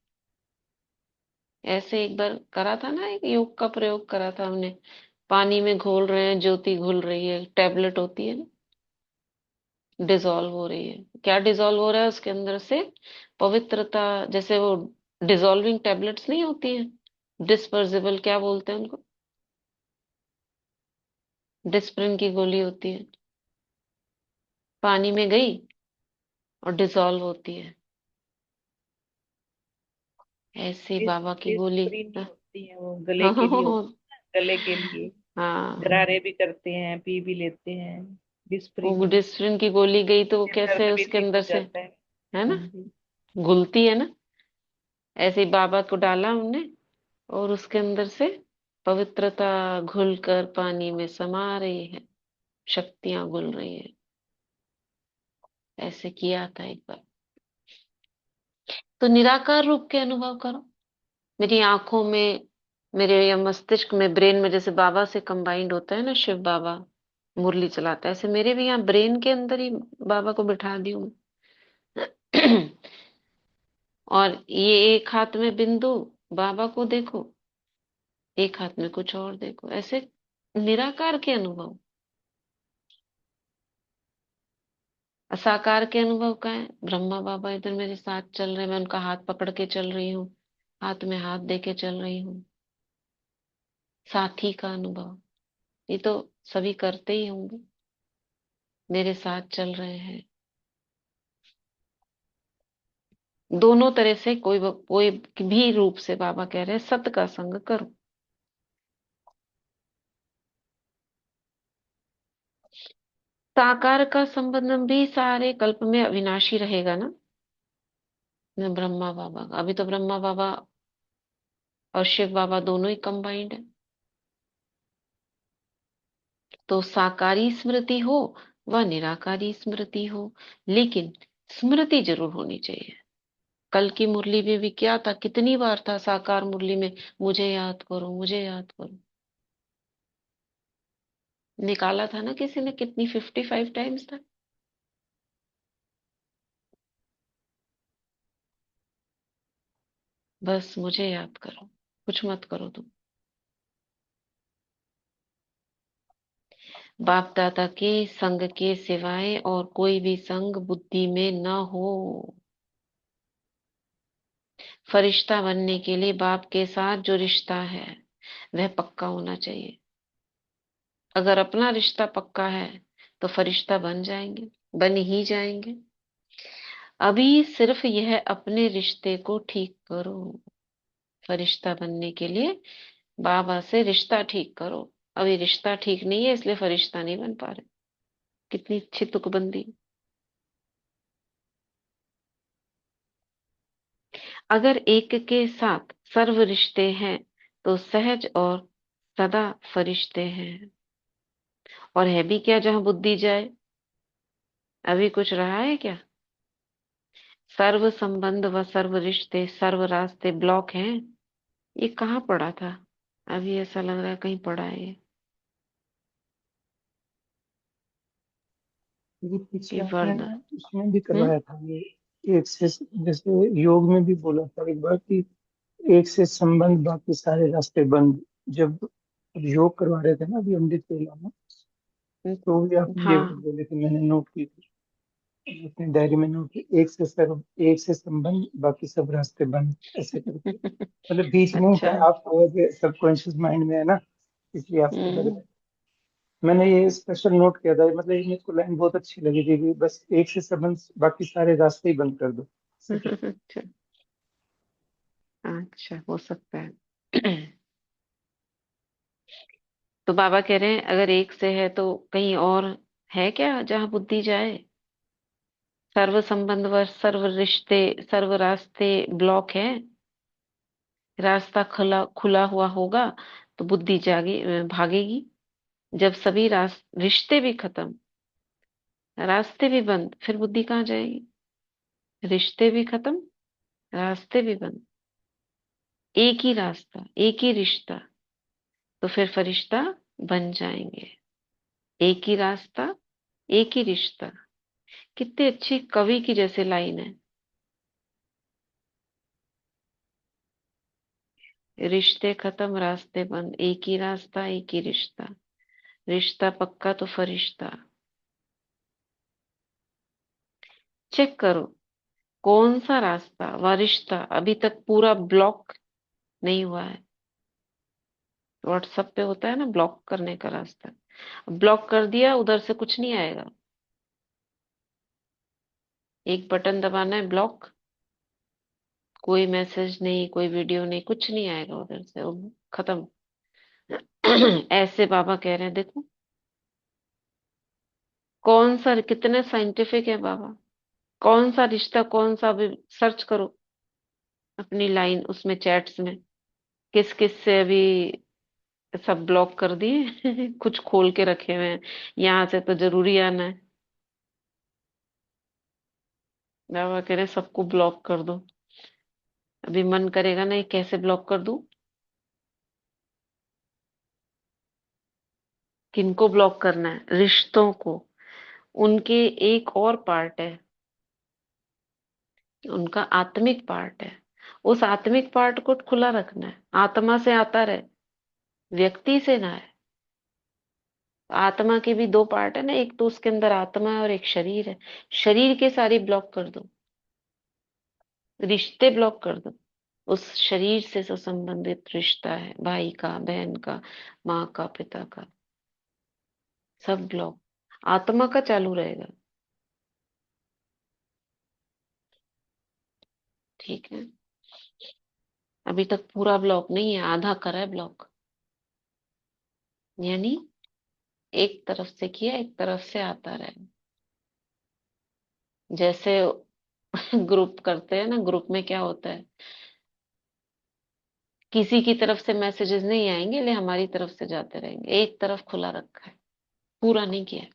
ऐसे एक बार करा था ना, एक योग का प्रयोग करा था हमने। पानी में घोल रहे हैं, ज्योति घुल रही है, टैबलेट होती है ना, डिजोल्व हो रही है। क्या डिजोल्व हो रहा है उसके अंदर से? पवित्रता। जैसे वो डिजोल्विंग टैबलेट्स नहीं होती है, डिस्पर्सिबल, क्या बोलते हैं उनको, डिस्प्रिन की गोली होती है, पानी में गई और डिजोल्व होती है। ऐसे बाबा की गोली। डिस्प्रिन ही होती है वो, गले के लिए हाँ। होती है, गले के लिए। हाँ, गरारे भी करते हैं, पी भी लेते हैं। वो डिस्प्रिन ही। डिस्प्रिन की गोली गई तो वो ये कैसे दर्द भी उसके ठीक हो अंदर से, जाता है। है हाँ ना, जी। घुलती है ना। ऐसे ही बाबा को डाला हमने, और उसके अंदर से पवित्रता घुल कर पानी में समा रही है, शक्तियां घुल रही है। ऐसे किया था एक बार। तो निराकार रूप के अनुभव करो। मेरी आंखों में, मेरे या मस्तिष्क में, ब्रेन में, जैसे बाबा से कंबाइंड होता है ना शिव बाबा, मुरली चलाता है, ऐसे मेरे भी यहाँ ब्रेन के अंदर ही बाबा को बिठा दी हूँ। और ये एक हाथ में बिंदु, बाबा को देखो, एक हाथ में कुछ और देखो, ऐसे निराकार के अनुभव। साकार के अनुभव का है, ब्रह्मा बाबा इधर मेरे साथ चल रहे हैं, मैं उनका हाथ पकड़ के चल रही हूँ, हाथ में हाथ दे के चल रही हूँ। साथी का अनुभव, ये तो सभी करते ही होंगे, मेरे साथ चल रहे हैं। दोनों तरह से कोई भी रूप से बाबा कह रहे हैं सत्य का संग करो। साकार का संबंध भी सारे कल्प में अविनाशी रहेगा ना, ब्रह्मा बाबा का। अभी तो ब्रह्मा बाबा और शिव बाबा दोनों ही कंबाइंड है। तो साकारी स्मृति हो व निराकारी स्मृति हो, लेकिन स्मृति जरूर होनी चाहिए। कल की मुरली में भी क्या था, कितनी बार था साकार मुरली में, मुझे याद करो, मुझे याद करो। निकाला था ना किसी ने, कितनी 55 टाइम्स था। बस मुझे याद करो, कुछ मत करो तुम। बाप दादा के संग के सिवाय और कोई भी संग बुद्धि में न हो। फरिश्ता बनने के लिए बाप के साथ जो रिश्ता है वह पक्का होना चाहिए। अगर अपना रिश्ता पक्का है तो फरिश्ता बन जाएंगे, बन ही जाएंगे। अभी सिर्फ यह अपने रिश्ते को ठीक करो। फरिश्ता बनने के लिए बाबा से रिश्ता ठीक करो। अभी रिश्ता ठीक नहीं है, इसलिए फरिश्ता नहीं बन पा रहे। कितनी अच्छी तुकबंदी। अगर एक के साथ सर्व रिश्ते हैं तो सहज और सदा फरिश्ते हैं। और है भी क्या जहां बुद्धि जाए, अभी कुछ रहा है क्या। सर्व संबंध व सर्व रिश्ते, सर्व रास्ते ब्लॉक हैं। ये कहाँ पढ़ा था, अभी ऐसा लग रहा है कहीं पढ़ा है ये। ये पीछे ये आपने वर्ड। उसमें भी हम्म। करवाया था ये, एक से, जैसे योग में भी बोला था एक बार कि एक से संबंध बाकी सारे रास्ते बंद। जब योग करवा रहे थे ना अभी अमृत वेला में, तो भी आपने ये बात हाँ। बोली थी, मैंने नोट की थी अपनी डायरी में, नोट की, एक से संबंध बाकी सब रास्ते बंद, ऐसे करके। मतलब बीच में अच्छा। है, आप सबकॉन्शियस माइंड में है ना, इसलिए आपको लग रहा हम्म। है। मैंने ये स्पेशल नोट किया था, मतलब ये मेरे को लाइन बहुत अच्छी लगी थी कि बस एक से संबंध बाकी सारे रास्ते ही बंद कर दो, ऐसे करके। अच्छा। अच्छा, हो सकता है। तो बाबा कह रहे हैं अगर एक से है तो कहीं और है क्या जहां बुद्धि जाए। सर्व संबंध व सर्व रिश्ते, सर्व रास्ते ब्लॉक है। रास्ता खुला खुला हुआ होगा तो बुद्धि भागेगी। जब सभी रिश्ते भी खत्म, रास्ते भी बंद, फिर बुद्धि कहाँ जाएगी। रिश्ते भी खत्म, रास्ते भी बंद, एक ही रास्ता, एक ही रिश्ता, तो फिर फरिश्ता बन जाएंगे। एक ही रास्ता, एक ही रिश्ता। कितनी अच्छी कवि की जैसे लाइन है। रिश्ते खत्म, रास्ते बंद, एक ही रास्ता, एक ही रिश्ता। रिश्ता पक्का तो फरिश्ता। चेक करो कौन सा रास्ता व रिश्ता अभी तक पूरा ब्लॉक नहीं हुआ है। व्हाट्सएप पे होता है ना ब्लॉक करने का रास्ता, ब्लॉक कर दिया, उधर से कुछ नहीं आएगा। एक बटन दबाना है, ब्लॉक, कोई मैसेज नहीं, कोई वीडियो नहीं, कुछ नहीं आएगा उधर से, वो खत्म। ऐसे बाबा कह रहे हैं, देखो कौन सा, कितने साइंटिफिक है बाबा। कौन सा रिश्ता, कौन सा, अभी सर्च करो अपनी लाइन उसमें, चैट्स में, किस किस से अभी सब ब्लॉक कर दिए। कुछ खोल के रखे हुए हैं, यहाँ से तो जरूरी आना है। बाबा कह रहे हैं, सबको ब्लॉक कर दो। अभी मन करेगा ना, ये कैसे ब्लॉक कर दूं। किनको ब्लॉक करना है? रिश्तों को। उनके एक और पार्ट है, उनका आत्मिक पार्ट है। उस आत्मिक पार्ट को खुला रखना है, आत्मा से आता रहे, व्यक्ति से ना है। आत्मा के भी दो पार्ट है ना, एक तो उसके अंदर आत्मा है और एक शरीर है। शरीर के सारी ब्लॉक कर दो, रिश्ते ब्लॉक कर दो। उस शरीर से जो संबंधित रिश्ता है, भाई का, बहन का, माँ का, पिता का, सब ब्लॉक। आत्मा का चालू रहेगा। ठीक है, अभी तक पूरा ब्लॉक नहीं है, आधा करा है ब्लॉक। यानी एक तरफ से किया, एक तरफ से आता रहे। जैसे ग्रुप करते हैं ना, ग्रुप में क्या होता है, किसी की तरफ से मैसेजेस नहीं आएंगे, ले हमारी तरफ से जाते रहेंगे। एक तरफ खुला रखा है, पूरा नहीं किया।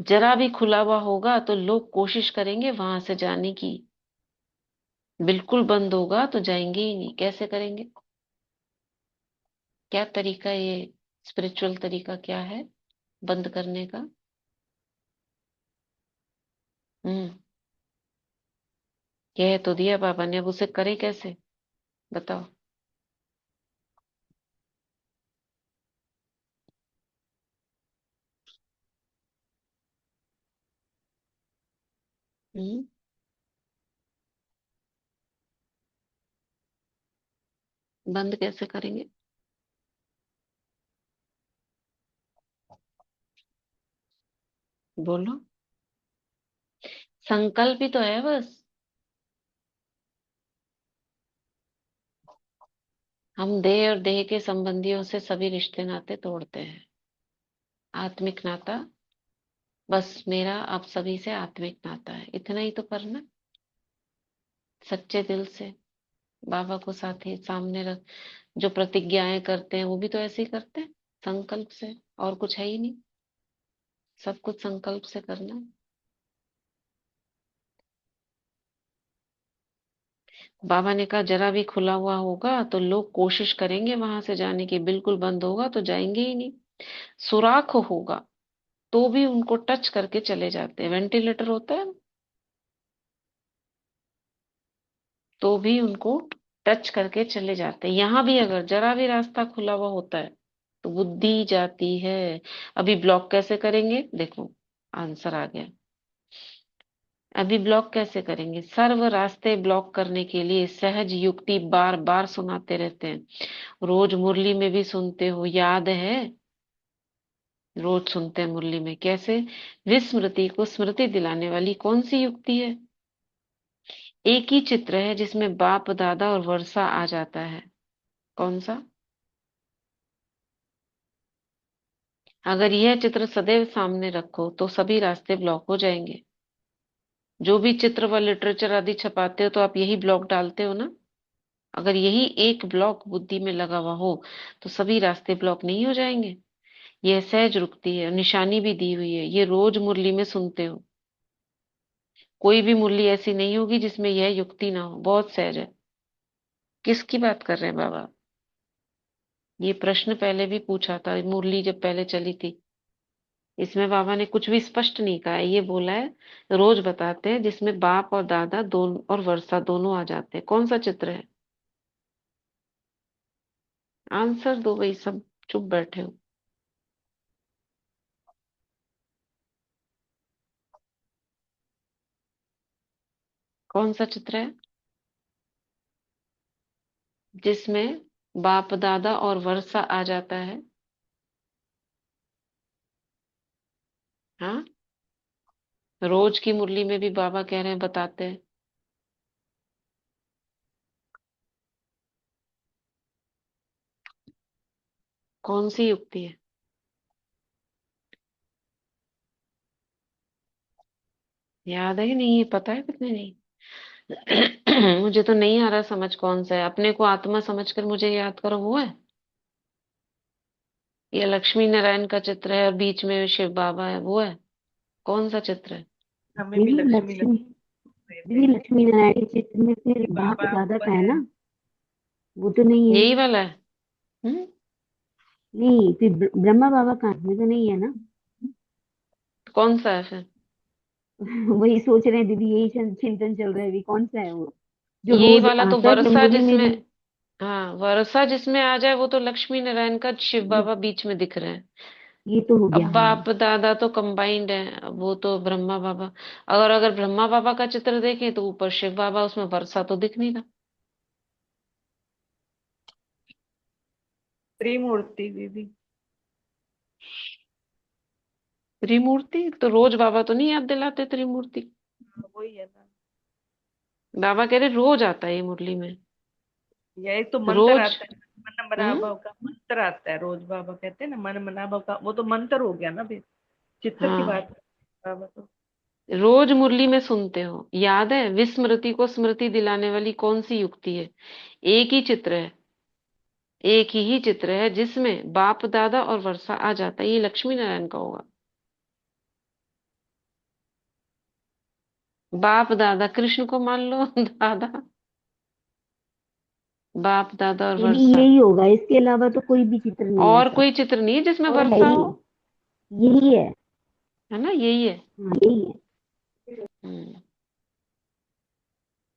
जरा भी खुला हुआ होगा तो लोग कोशिश करेंगे वहां से जाने की। बिल्कुल बंद होगा तो जाएंगे ही नहीं। कैसे करेंगे? क्या तरीका, ये स्पिरिचुअल तरीका क्या है बंद करने का? हम्म, कह तो दिया बाबा ने, अब उसे करे कैसे, बताओ। हम्म, बंद कैसे करेंगे? बोलो। संकल्प ही तो है बस। हम देह और देह के संबंधियों से सभी रिश्ते नाते तोड़ते हैं। आत्मिक नाता, बस मेरा आप सभी से आत्मिक नाता है, इतना ही तो करना। सच्चे दिल से बाबा को साथ ही सामने रख। जो प्रतिज्ञाएं करते हैं वो भी तो ऐसे ही करते हैं, संकल्प से। और कुछ है ही नहीं, सब कुछ संकल्प से करना। बाबा ने कहा जरा भी खुला हुआ होगा तो लोग कोशिश करेंगे वहां से जाने की, बिल्कुल बंद होगा तो जाएंगे ही नहीं। सुराख होगा तो भी उनको टच करके चले जाते हैं। वेंटिलेटर होता है तो भी उनको टच करके चले जाते हैं। यहाँ भी अगर जरा भी रास्ता खुला हुआ होता है तो बुद्धि जाती है। अभी ब्लॉक कैसे करेंगे, देखो आंसर आ गया। अभी ब्लॉक कैसे करेंगे? सर्व रास्ते ब्लॉक करने के लिए सहज युक्ति बार बार सुनाते रहते हैं। रोज मुरली में भी सुनते हो, याद है? रोज सुनते हैं मुरली में। कैसे? विस्मृति को स्मृति दिलाने वाली कौन सी युक्ति है? एक ही चित्र है जिसमें बाप, दादा और वर्षा आ जाता है। कौन सा? अगर यह चित्र सदैव सामने रखो तो सभी रास्ते ब्लॉक हो जाएंगे। जो भी चित्र व लिटरेचर आदि छपाते हो तो आप यही ब्लॉक डालते हो ना। अगर यही एक ब्लॉक बुद्धि में लगा हुआ हो तो सभी रास्ते ब्लॉक नहीं हो जाएंगे। यह सहज रुकती है, निशानी भी दी हुई है। ये रोज मुरली में सुनते हो। कोई भी मुरली ऐसी नहीं होगी जिसमें यह युक्ति ना हो, बहुत सहज है। किसकी बात कर रहे हैं बाबा? ये प्रश्न पहले भी पूछा था, मुरली जब पहले चली थी। इसमें बाबा ने कुछ भी स्पष्ट नहीं कहा है, ये बोला है रोज बताते हैं जिसमें बाप और दादा दोनों और वर्षा दोनों आ जाते हैं। कौन सा चित्र है? आंसर दो भाई, सब चुप बैठे हो। कौन सा चित्र है जिसमें बाप, दादा और वर्षा आ जाता है? हाँ, रोज की मुरली में भी बाबा कह रहे हैं, बताते हैं। कौन सी युक्ति है? याद है कि नहीं, है पता है कितने नहीं? मुझे तो नहीं आ रहा समझ कौन सा है। अपने को आत्मा समझकर मुझे याद करो, वो है? ये लक्ष्मी नारायण का चित्र है और बीच में शिव बाबा है, वो है? कौन सा चित्र है? हमें भी दीदी लक्ष्मी लक्ष्मी लक्ष्मी दीदी लक्ष्मी नारायण के चित्र में फिर बाप बाबा दादा वो का है है। ना, वो तो नहीं है। यही वाला है। नहीं, फिर ब्रह्मा बाबा का में तो नहीं है ना। कौन सा है फिर? वही सोच रहे हैं दीदी, यही चिंतन चल रहा है अभी, कौन सा है वो जो यही रोज वाला तो आता है वर्षा रंगोली में जिसमें, भी। हाँ वर्षा जिसमें आ जाए वो तो लक्ष्मी नारायण का, शिव ये बाबा बीच में दिख रहे हैं। ये तो हो अब गया, हाँ। बाप दादा तो कंबाइंड है, अब वो तो ब्रह्मा बाबा। अगर अगर ब्रह्मा बाबा का चित्र देखें तो ऊपर शिव बाबा, उसमें वर्षा तो दिख नहीं रहा। त्रिमूर्ति दीदी। त्रिमूर्ति तो रोज बाबा तो नहीं याद दिलाते त्रिमूर्ति। वही है ना। बाबा कह रहे रोज आता है ये मुरली में। या एक तो मंत्र रोज। आता है, मन मना हम्म। भाव का मंत्र आता है रोज, बाबा कहते हैं ना मन मना भाव का, वो तो मंत्र हो गया ना फिर, चित्र की हाँ, बात कर बाबा तो। रोज मुरली में सुनते हो, याद है? विस्मृति को स्मृति दिलाने वाली कौन सी युक्ति है? एक ही चित्र है, एक ही चित्र है जिसमें बाप दादा और वर्षा आ जाता है, ये लक्ष्मी नारायण का होगा। बाप दादा कृष्ण को मान लो दादा, बाप दादा और दीदी वर्षा। यही होगा, इसके अलावा तो कोई भी चित्र नहीं है और ऐसा। कोई चित्र नहीं है जिसमें और है वर्षा ही, हो। यही है। है ना, यही है। हाँ यही है। हम्म,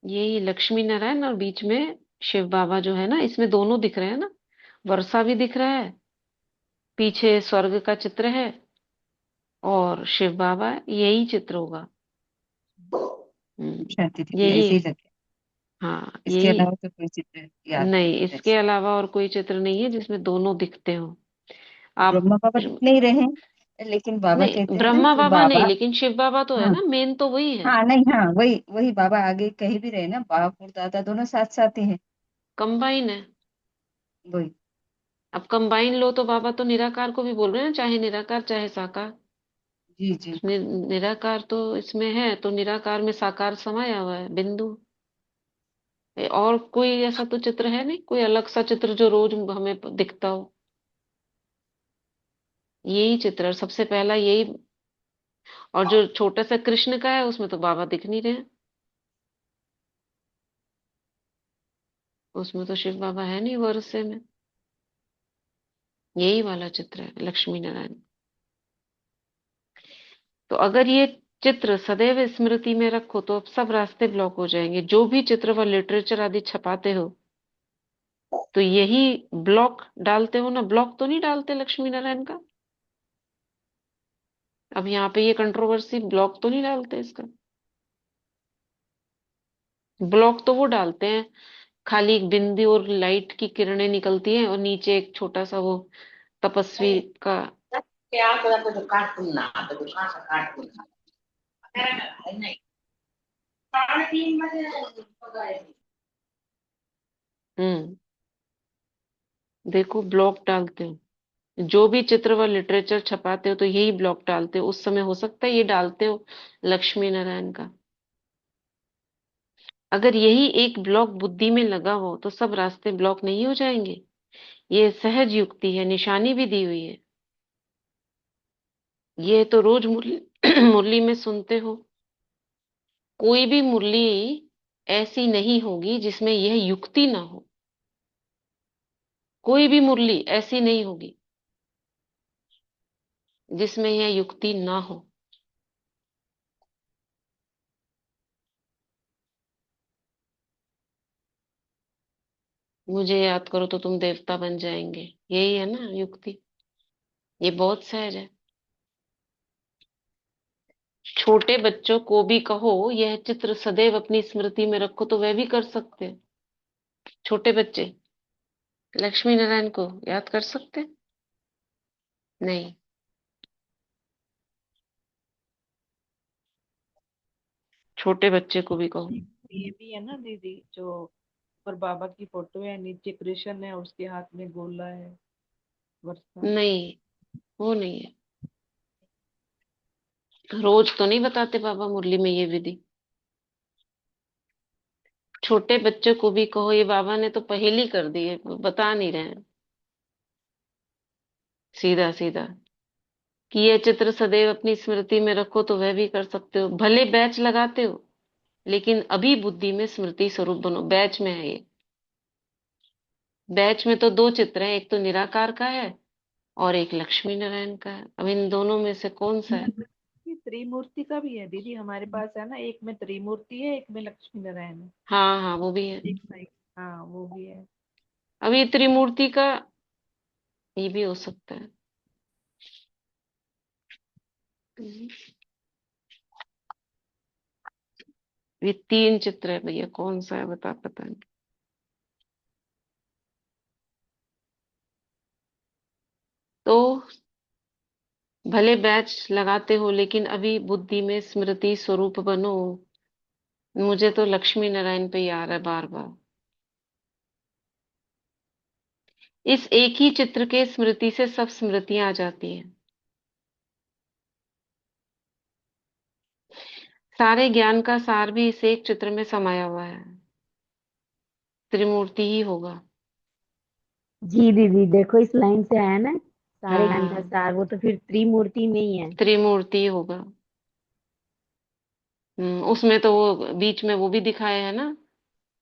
यही लक्ष्मी नारायण और बीच में शिव बाबा जो है ना, इसमें दोनों दिख रहे हैं ना। वर्षा भी दिख रहा है, पीछे स्वर्ग का चित्र है, और शिव बाबा है, यही चित्र होगा। शांति दीदी यही ऐसे ही है। लगे। हाँ इसके यही। अलावा तो कोई चित्र याद नहीं नहीं, है इधर इसके से। अलावा और कोई चित्र नहीं है जिसमें दोनों दिखते हो आप। ब्रह्मा बाबा दिख नहीं रहे हैं, लेकिन बाबा नहीं, कहते हैं ना ब्रह्मा कि बाबा नहीं, बाबा। लेकिन शिव बाबा तो है हाँ ना, मेन तो वही है। हाँ, नहीं हाँ, वही वही बाबा आगे कह भी रहे हैं ना, बाप और दादा दोनों साथ साथ ही हैं। कंबाइन है। वही। अब कंबाइन लो तो बाबा तो निराकार को भी बोल रहे हैं, चाहे निराकार चाहे साकार। जी जी। निराकार तो इसमें है, तो निराकार में साकार समाया हुआ है, बिंदु। और कोई ऐसा तो चित्र है नहीं, कोई अलग सा चित्र जो रोज हमें दिखता हो। यही चित्र है, सबसे पहला यही। और जो छोटा सा कृष्ण का है उसमें तो बाबा दिख नहीं रहे हैं। उसमें तो शिव बाबा है नहीं वर्षे में। यही वाला चित्र है लक्ष्मी नारायण। तो अगर ये चित्र सदैव स्मृति में रखो तो अब सब रास्ते ब्लॉक हो जाएंगे। जो भी चित्र व लिटरेचर आदि छपाते हो तो यही ब्लॉक डालते हो ना। ब्लॉक तो नहीं डालते लक्ष्मी नारायण का? अब यहाँ पे ये कंट्रोवर्सी, ब्लॉक तो नहीं डालते इसका। ब्लॉक तो वो डालते हैं, खाली एक बिंदी और लाइट की किरणें निकलती हैं और नीचे एक छोटा सा वो तपस्वी का। हम्म। देखो ब्लॉक डालते हो, जो भी चित्र व लिटरेचर छपाते हो तो यही ब्लॉक डालते हो। उस समय हो सकता है ये डालते हो लक्ष्मी नारायण का। अगर यही एक ब्लॉक बुद्धि में लगा हो तो सब रास्ते ब्लॉक नहीं हो जाएंगे। ये सहज युक्ति है, निशानी भी दी हुई है। ये तो रोज मुरली मुरली में सुनते हो। कोई भी मुरली ऐसी नहीं होगी जिसमें यह युक्ति ना हो। कोई भी मुरली ऐसी नहीं होगी जिसमें यह युक्ति ना हो। मुझे याद करो तो तुम देवता बन जाएंगे, यही है ना युक्ति। ये बहुत सहज है। छोटे बच्चों को भी कहो यह चित्र सदैव अपनी स्मृति में रखो तो वह भी कर सकते हैं। छोटे बच्चे लक्ष्मी नारायण को याद कर सकते हैं? नहीं। छोटे बच्चे को भी कहो। ये भी है ना दीदी, जो ऊपर बाबा की फोटो है, नीचे कृष्ण है, उसके हाथ में गोला है। वर्षा। नहीं, वो नहीं है। रोज तो नहीं बताते बाबा मुरली में ये विधि। छोटे बच्चे को भी कहो, ये बाबा ने तो पहेली कर दी है, बता नहीं रहे हैं सीधा सीधा कि ये चित्र सदैव अपनी स्मृति में रखो, तो वह भी कर सकते हो। भले बैच लगाते हो, लेकिन अभी बुद्धि में स्मृति स्वरूप बनो। बैच में है ये। बैच में तो दो चित्र हैं, एक तो निराकार का है और एक लक्ष्मी नारायण का है। अब इन दोनों में से कौन सा है? ये त्रिमूर्ति का भी है दीदी, हमारे पास है ना, एक में त्रिमूर्ति है, एक में लक्ष्मी नारायण है। हाँ हाँ, वो भी है। एक साइड, हाँ वो भी है। अब ये त्रिमूर्ति का ये भी हो सकता है। ये तीन चित्र है भैया, कौन सा है बता, पता नहीं। तो भले बैच लगाते हो, लेकिन अभी बुद्धि में स्मृति स्वरूप बनो। मुझे तो लक्ष्मी नारायण पे ही आ रहा है बार बार। इस एक ही चित्र के स्मृति से सब स्मृतियां आ जाती हैं। सारे ज्ञान का सार भी इस एक चित्र में समाया हुआ है। त्रिमूर्ति ही होगा। जी दीदी, देखो इस लाइन से आया ना, सारे ज्ञान का हाँ, सार, वो तो फिर त्रिमूर्ति में ही है। त्रिमूर्ति ही होगा। उसमें तो वो बीच में वो भी दिखाए है ना,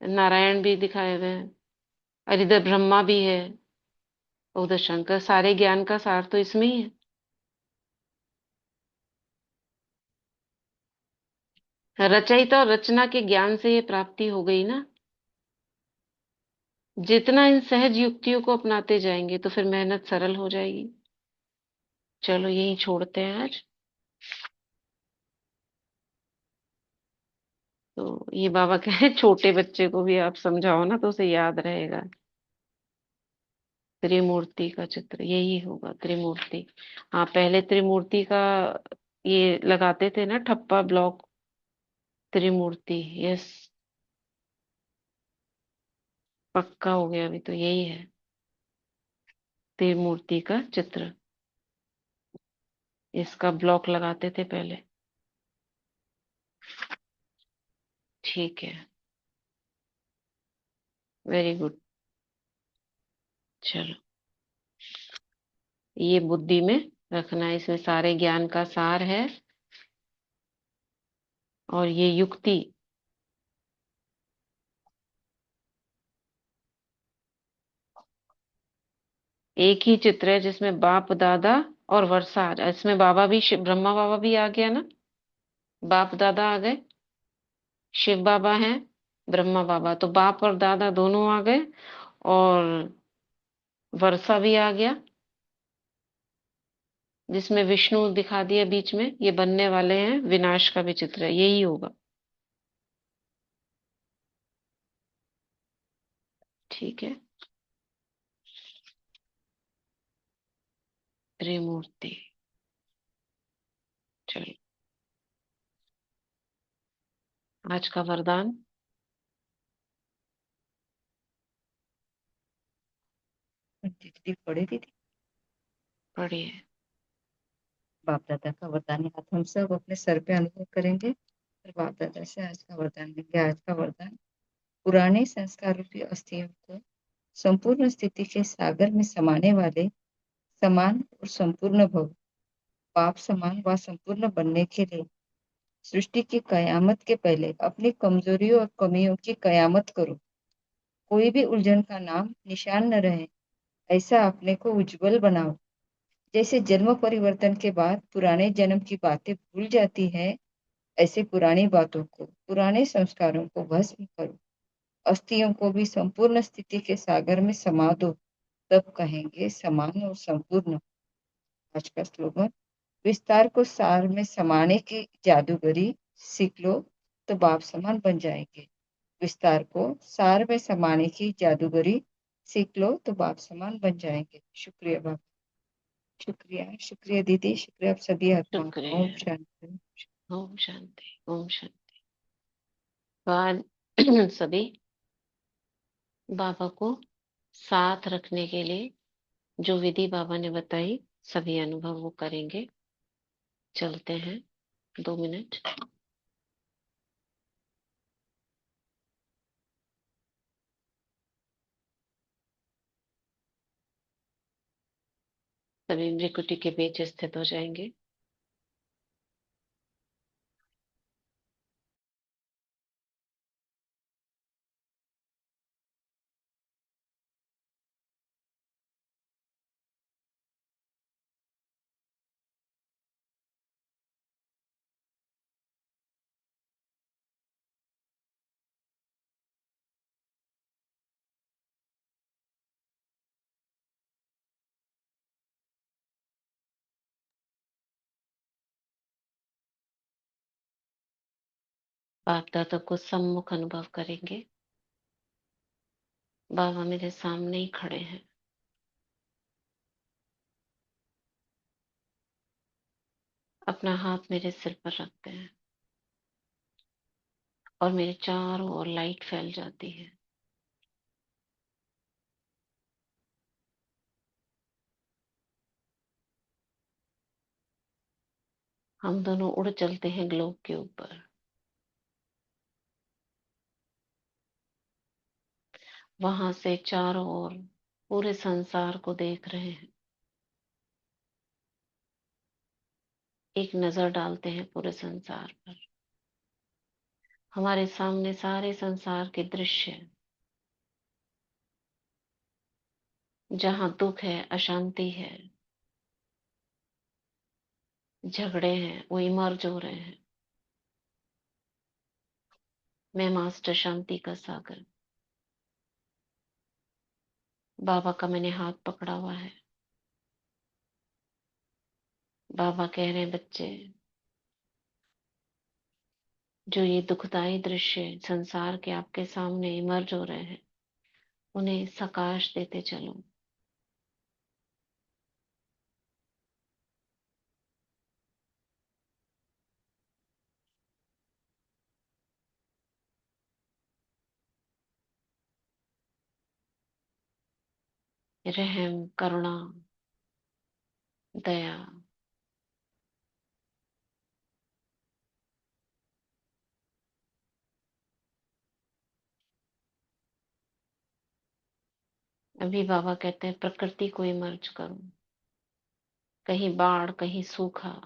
नारायण भी दिखाए हुए हैं, और इधर ब्रह्मा भी है, उधर शंकर। सारे ज्ञान का सार तो इसमें ही है। रचयिता और रचना के ज्ञान से ये प्राप्ति हो गई ना। जितना इन सहज युक्तियों को अपनाते जाएंगे, तो फिर मेहनत सरल हो जाएगी। चलो यही छोड़ते हैं आज। तो ये बाबा कहे छोटे बच्चे को भी आप समझाओ ना, तो उसे याद रहेगा। त्रिमूर्ति का चित्र यही होगा, त्रिमूर्ति। हाँ, पहले त्रिमूर्ति का ये लगाते थे ना, ठप्पा ब्लॉक। त्रिमूर्ति, यस, पक्का हो गया। अभी तो यही है त्रिमूर्ति का चित्र। इसका ब्लॉक लगाते थे पहले। ठीक है, वेरी गुड। चलो, ये बुद्धि में रखना है। इसमें सारे ज्ञान का सार है, और ये युक्ति एक ही चित्र है, जिसमें बाप दादा और वर्षा आ जाए। इसमें बाबा भी, ब्रह्मा बाबा भी आ गया ना, बाप दादा आ गए। शिव बाबा हैं, ब्रह्मा बाबा, तो बाप और दादा दोनों आ गए। और वर्षा भी आ गया, जिसमें विष्णु दिखा दिया बीच में। ये बनने वाले हैं, विनाश का भी चित्र है, यही होगा। ठीक है, त्रिमूर्ति। चलो, आज का वरदान। दीदी पढ़े दीदी। पढ़िए। बाप दादा का वरदान याद हम सब अपने सर पे अनुभव करेंगे और बाप दादा से आज का वरदान लेंगे। आज का वरदान, पुराने संस्कार रूपी अस्थियों को संपूर्ण स्थिति के सागर में समाने वाले समान और संपूर्ण भव, पाप समान व संपूर्ण बनने के लिए सृष्टि की कयामत के पहले अपनी कमजोरियों और कमियों की कयामत करो। कोई भी उलझन का नाम निशान न रहे, ऐसा अपने को उज्जवल बनाओ। जैसे जन्म परिवर्तन के बाद पुराने जन्म की बातें भूल जाती है, ऐसे पुरानी बातों को, पुराने संस्कारों को भस्म करो। अस्थियों को भी संपूर्ण स्थिति के सागर में समा दो, तब कहेंगे समान और संपूर्ण। आज का स्लोगन, विस्तार को सार में समाने की जादूगरी सीख लो, तो बाप समान बन जाएंगे। विस्तार को सार में समाने की जादूगरी सीख लो, तो बाप समान बन जाएंगे। शुक्रिया बाप। शुक्रिया, शुक्रिया दीदी, शुक्रिया आप सभी आत्माओं का। ओम शुक्रिया। शांति। ओम शांति, ओम शांति। तो आज सभी बाबा को साथ रखने के लिए जो विधि बाबा ने बताई सभी अनुभव वो करेंगे। चलते हैं 2 मिनट। सभी भ्रिकुटी के बीच स्थित हो जाएंगे। बाप दादा को सम्मुख अनुभव करेंगे। बाबा मेरे सामने ही खड़े हैं। अपना हाथ मेरे सिर पर रखते हैं और मेरे चारों ओर लाइट फैल जाती है। हम दोनों उड़ चलते हैं ग्लोब के ऊपर। वहां से चारों ओर पूरे संसार को देख रहे हैं। एक नजर डालते हैं पूरे संसार पर। हमारे सामने सारे संसार के दृश्य, जहां दुख है, अशांति है, झगड़े हैं, वो इमर्ज हो रहे हैं। मैं मास्टर शांति का सागर बाबा का मैंने हाथ पकड़ा हुआ है। बाबा कह रहे हैं, बच्चे, जो ये दुखदाई दृश्य संसार के आपके सामने इमर्ज हो रहे हैं, उन्हें सकाश देते चलो। रहम, करुणा, दया, अभी बाबा कहते हैं प्रकृति को इमर्ज करो। कहीं बाढ़, कहीं सूखा,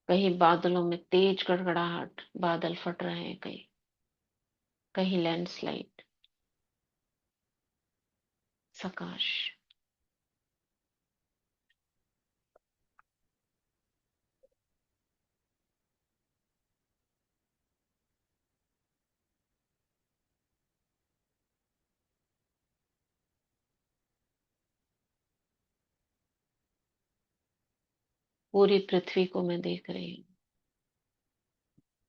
कहीं बादलों में तेज गड़गड़ाहट, बादल फट रहे हैं, कहीं कहीं लैंडस्लाइड। सकाश। पूरी पृथ्वी को मैं देख रही हूँ,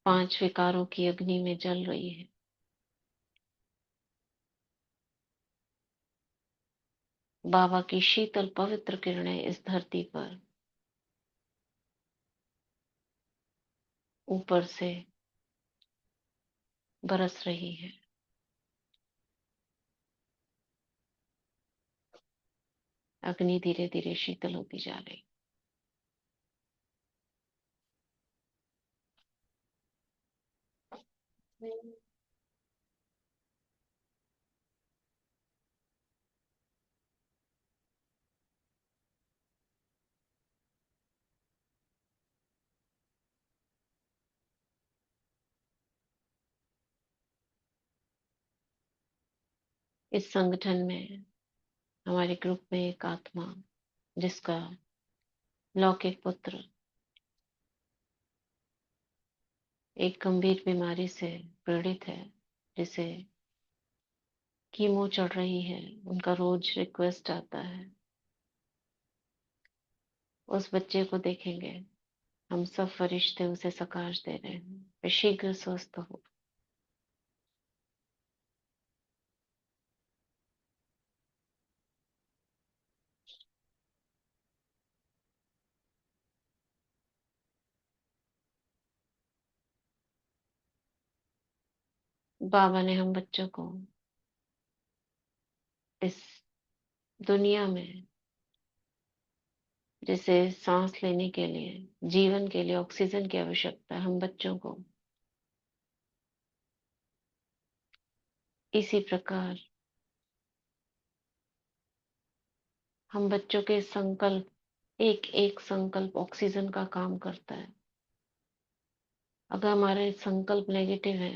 5 विकारों की अग्नि में जल रही है। बाबा की शीतल पवित्र किरणें इस धरती पर ऊपर से बरस रही है। अग्नि धीरे धीरे शीतल होती जा रही। इस संगठन में, हमारे ग्रुप में एक आत्मा, जिसका लौकिक पुत्र एक गंभीर बीमारी से पीड़ित है, जिसे कीमो चढ़ रही है, उनका रोज रिक्वेस्ट आता है, उस बच्चे को देखेंगे। हम सब फरिश्ते उसे सकाश दे रहे हैं, वे शीघ्र स्वस्थ हो। बाबा ने हम बच्चों को इस दुनिया में जैसे सांस लेने के लिए, जीवन के लिए ऑक्सीजन की आवश्यकता है, हम बच्चों को इसी प्रकार हम बच्चों के संकल्प, एक एक संकल्प ऑक्सीजन का काम करता है। अगर हमारे संकल्प नेगेटिव है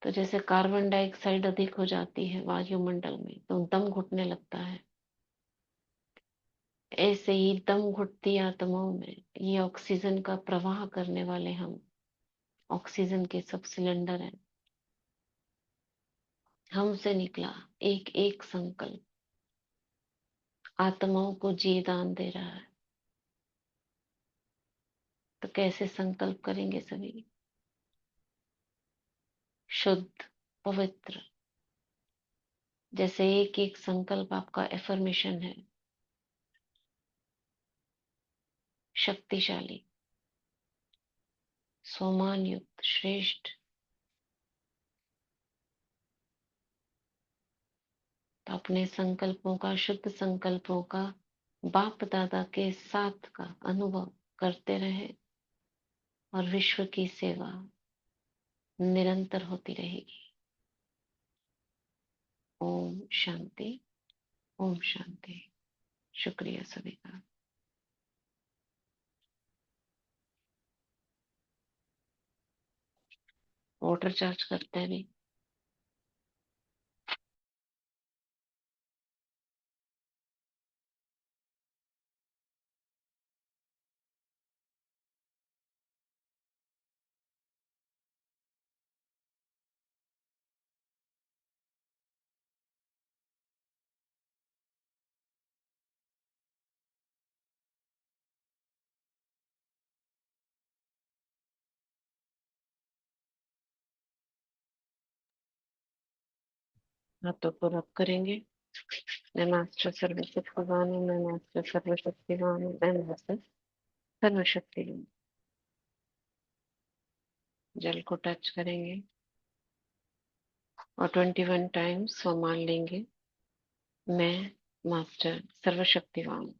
तो जैसे कार्बन डाइऑक्साइड अधिक हो जाती है वायुमंडल में तो दम घुटने लगता है, ऐसे ही दम घुटती आत्माओं में ये ऑक्सीजन का प्रवाह करने वाले हम ऑक्सीजन के सब सिलेंडर हैं। हमसे निकला एक एक संकल्प आत्माओं को जीदान दे रहा है। तो कैसे संकल्प करेंगे सभी? शुद्ध, पवित्र, जैसे एक एक संकल्प आपका एफर्मेशन है, शक्तिशाली, सम्मान युक्त, श्रेष्ठ। तो अपने संकल्पों का, शुद्ध संकल्पों का बाप दादा के साथ का अनुभव करते रहे और विश्व की सेवा निरंतर होती रहेगी। ओम शांति, ओम शांति। शुक्रिया सभी का। वाटर चार्ज करते हैं भी। हाथों को रब करेंगे। मैं मास्टर सर्वशक्तिवान हूँ, मैं मास्टर सर्वशक्तिवान हूँ, मैं मास्टर सर्वशक्तिवान हूँ। जल को टच करेंगे और 21 टाइम्स मान लेंगे, मैं मास्टर सर्वशक्तिवान हूँ।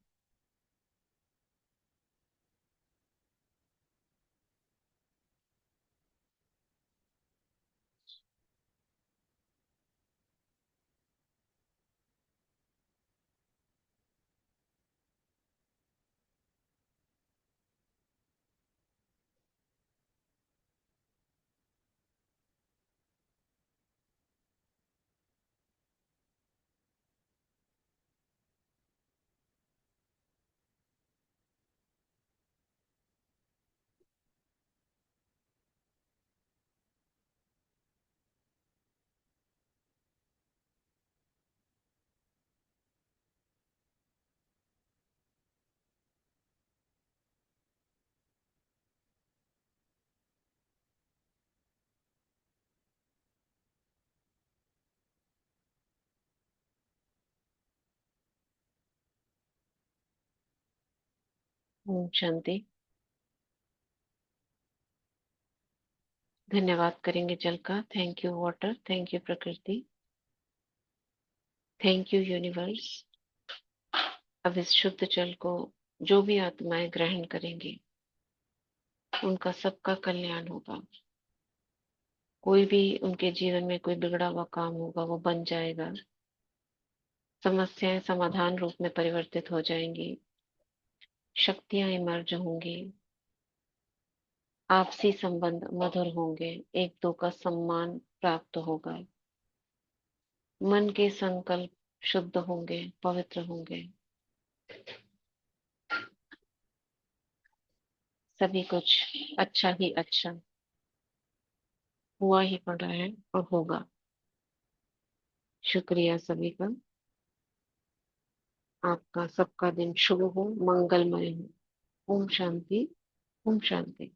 ओम शांति। धन्यवाद करेंगे जल का। Thank you water, thank you प्रकृति, थैंक यू यूनिवर्स। अब इस शुद्ध जल को जो भी आत्माएं ग्रहण करेंगे उनका सबका कल्याण होगा। कोई भी उनके जीवन में कोई बिगड़ा हुआ काम होगा वो बन जाएगा, समस्याएं समाधान रूप में परिवर्तित हो जाएंगी, शक्तियां इमर्ज होंगी, आपसी संबंध मधुर होंगे, एक दो का सम्मान प्राप्त होगा, मन के संकल्प शुद्ध होंगे, पवित्र होंगे। सभी कुछ अच्छा ही अच्छा हुआ ही पड़ा है और होगा। शुक्रिया सभी का। आपका सबका दिन शुभ हो, मंगलमय हो। ओम शांति, ओम शांति।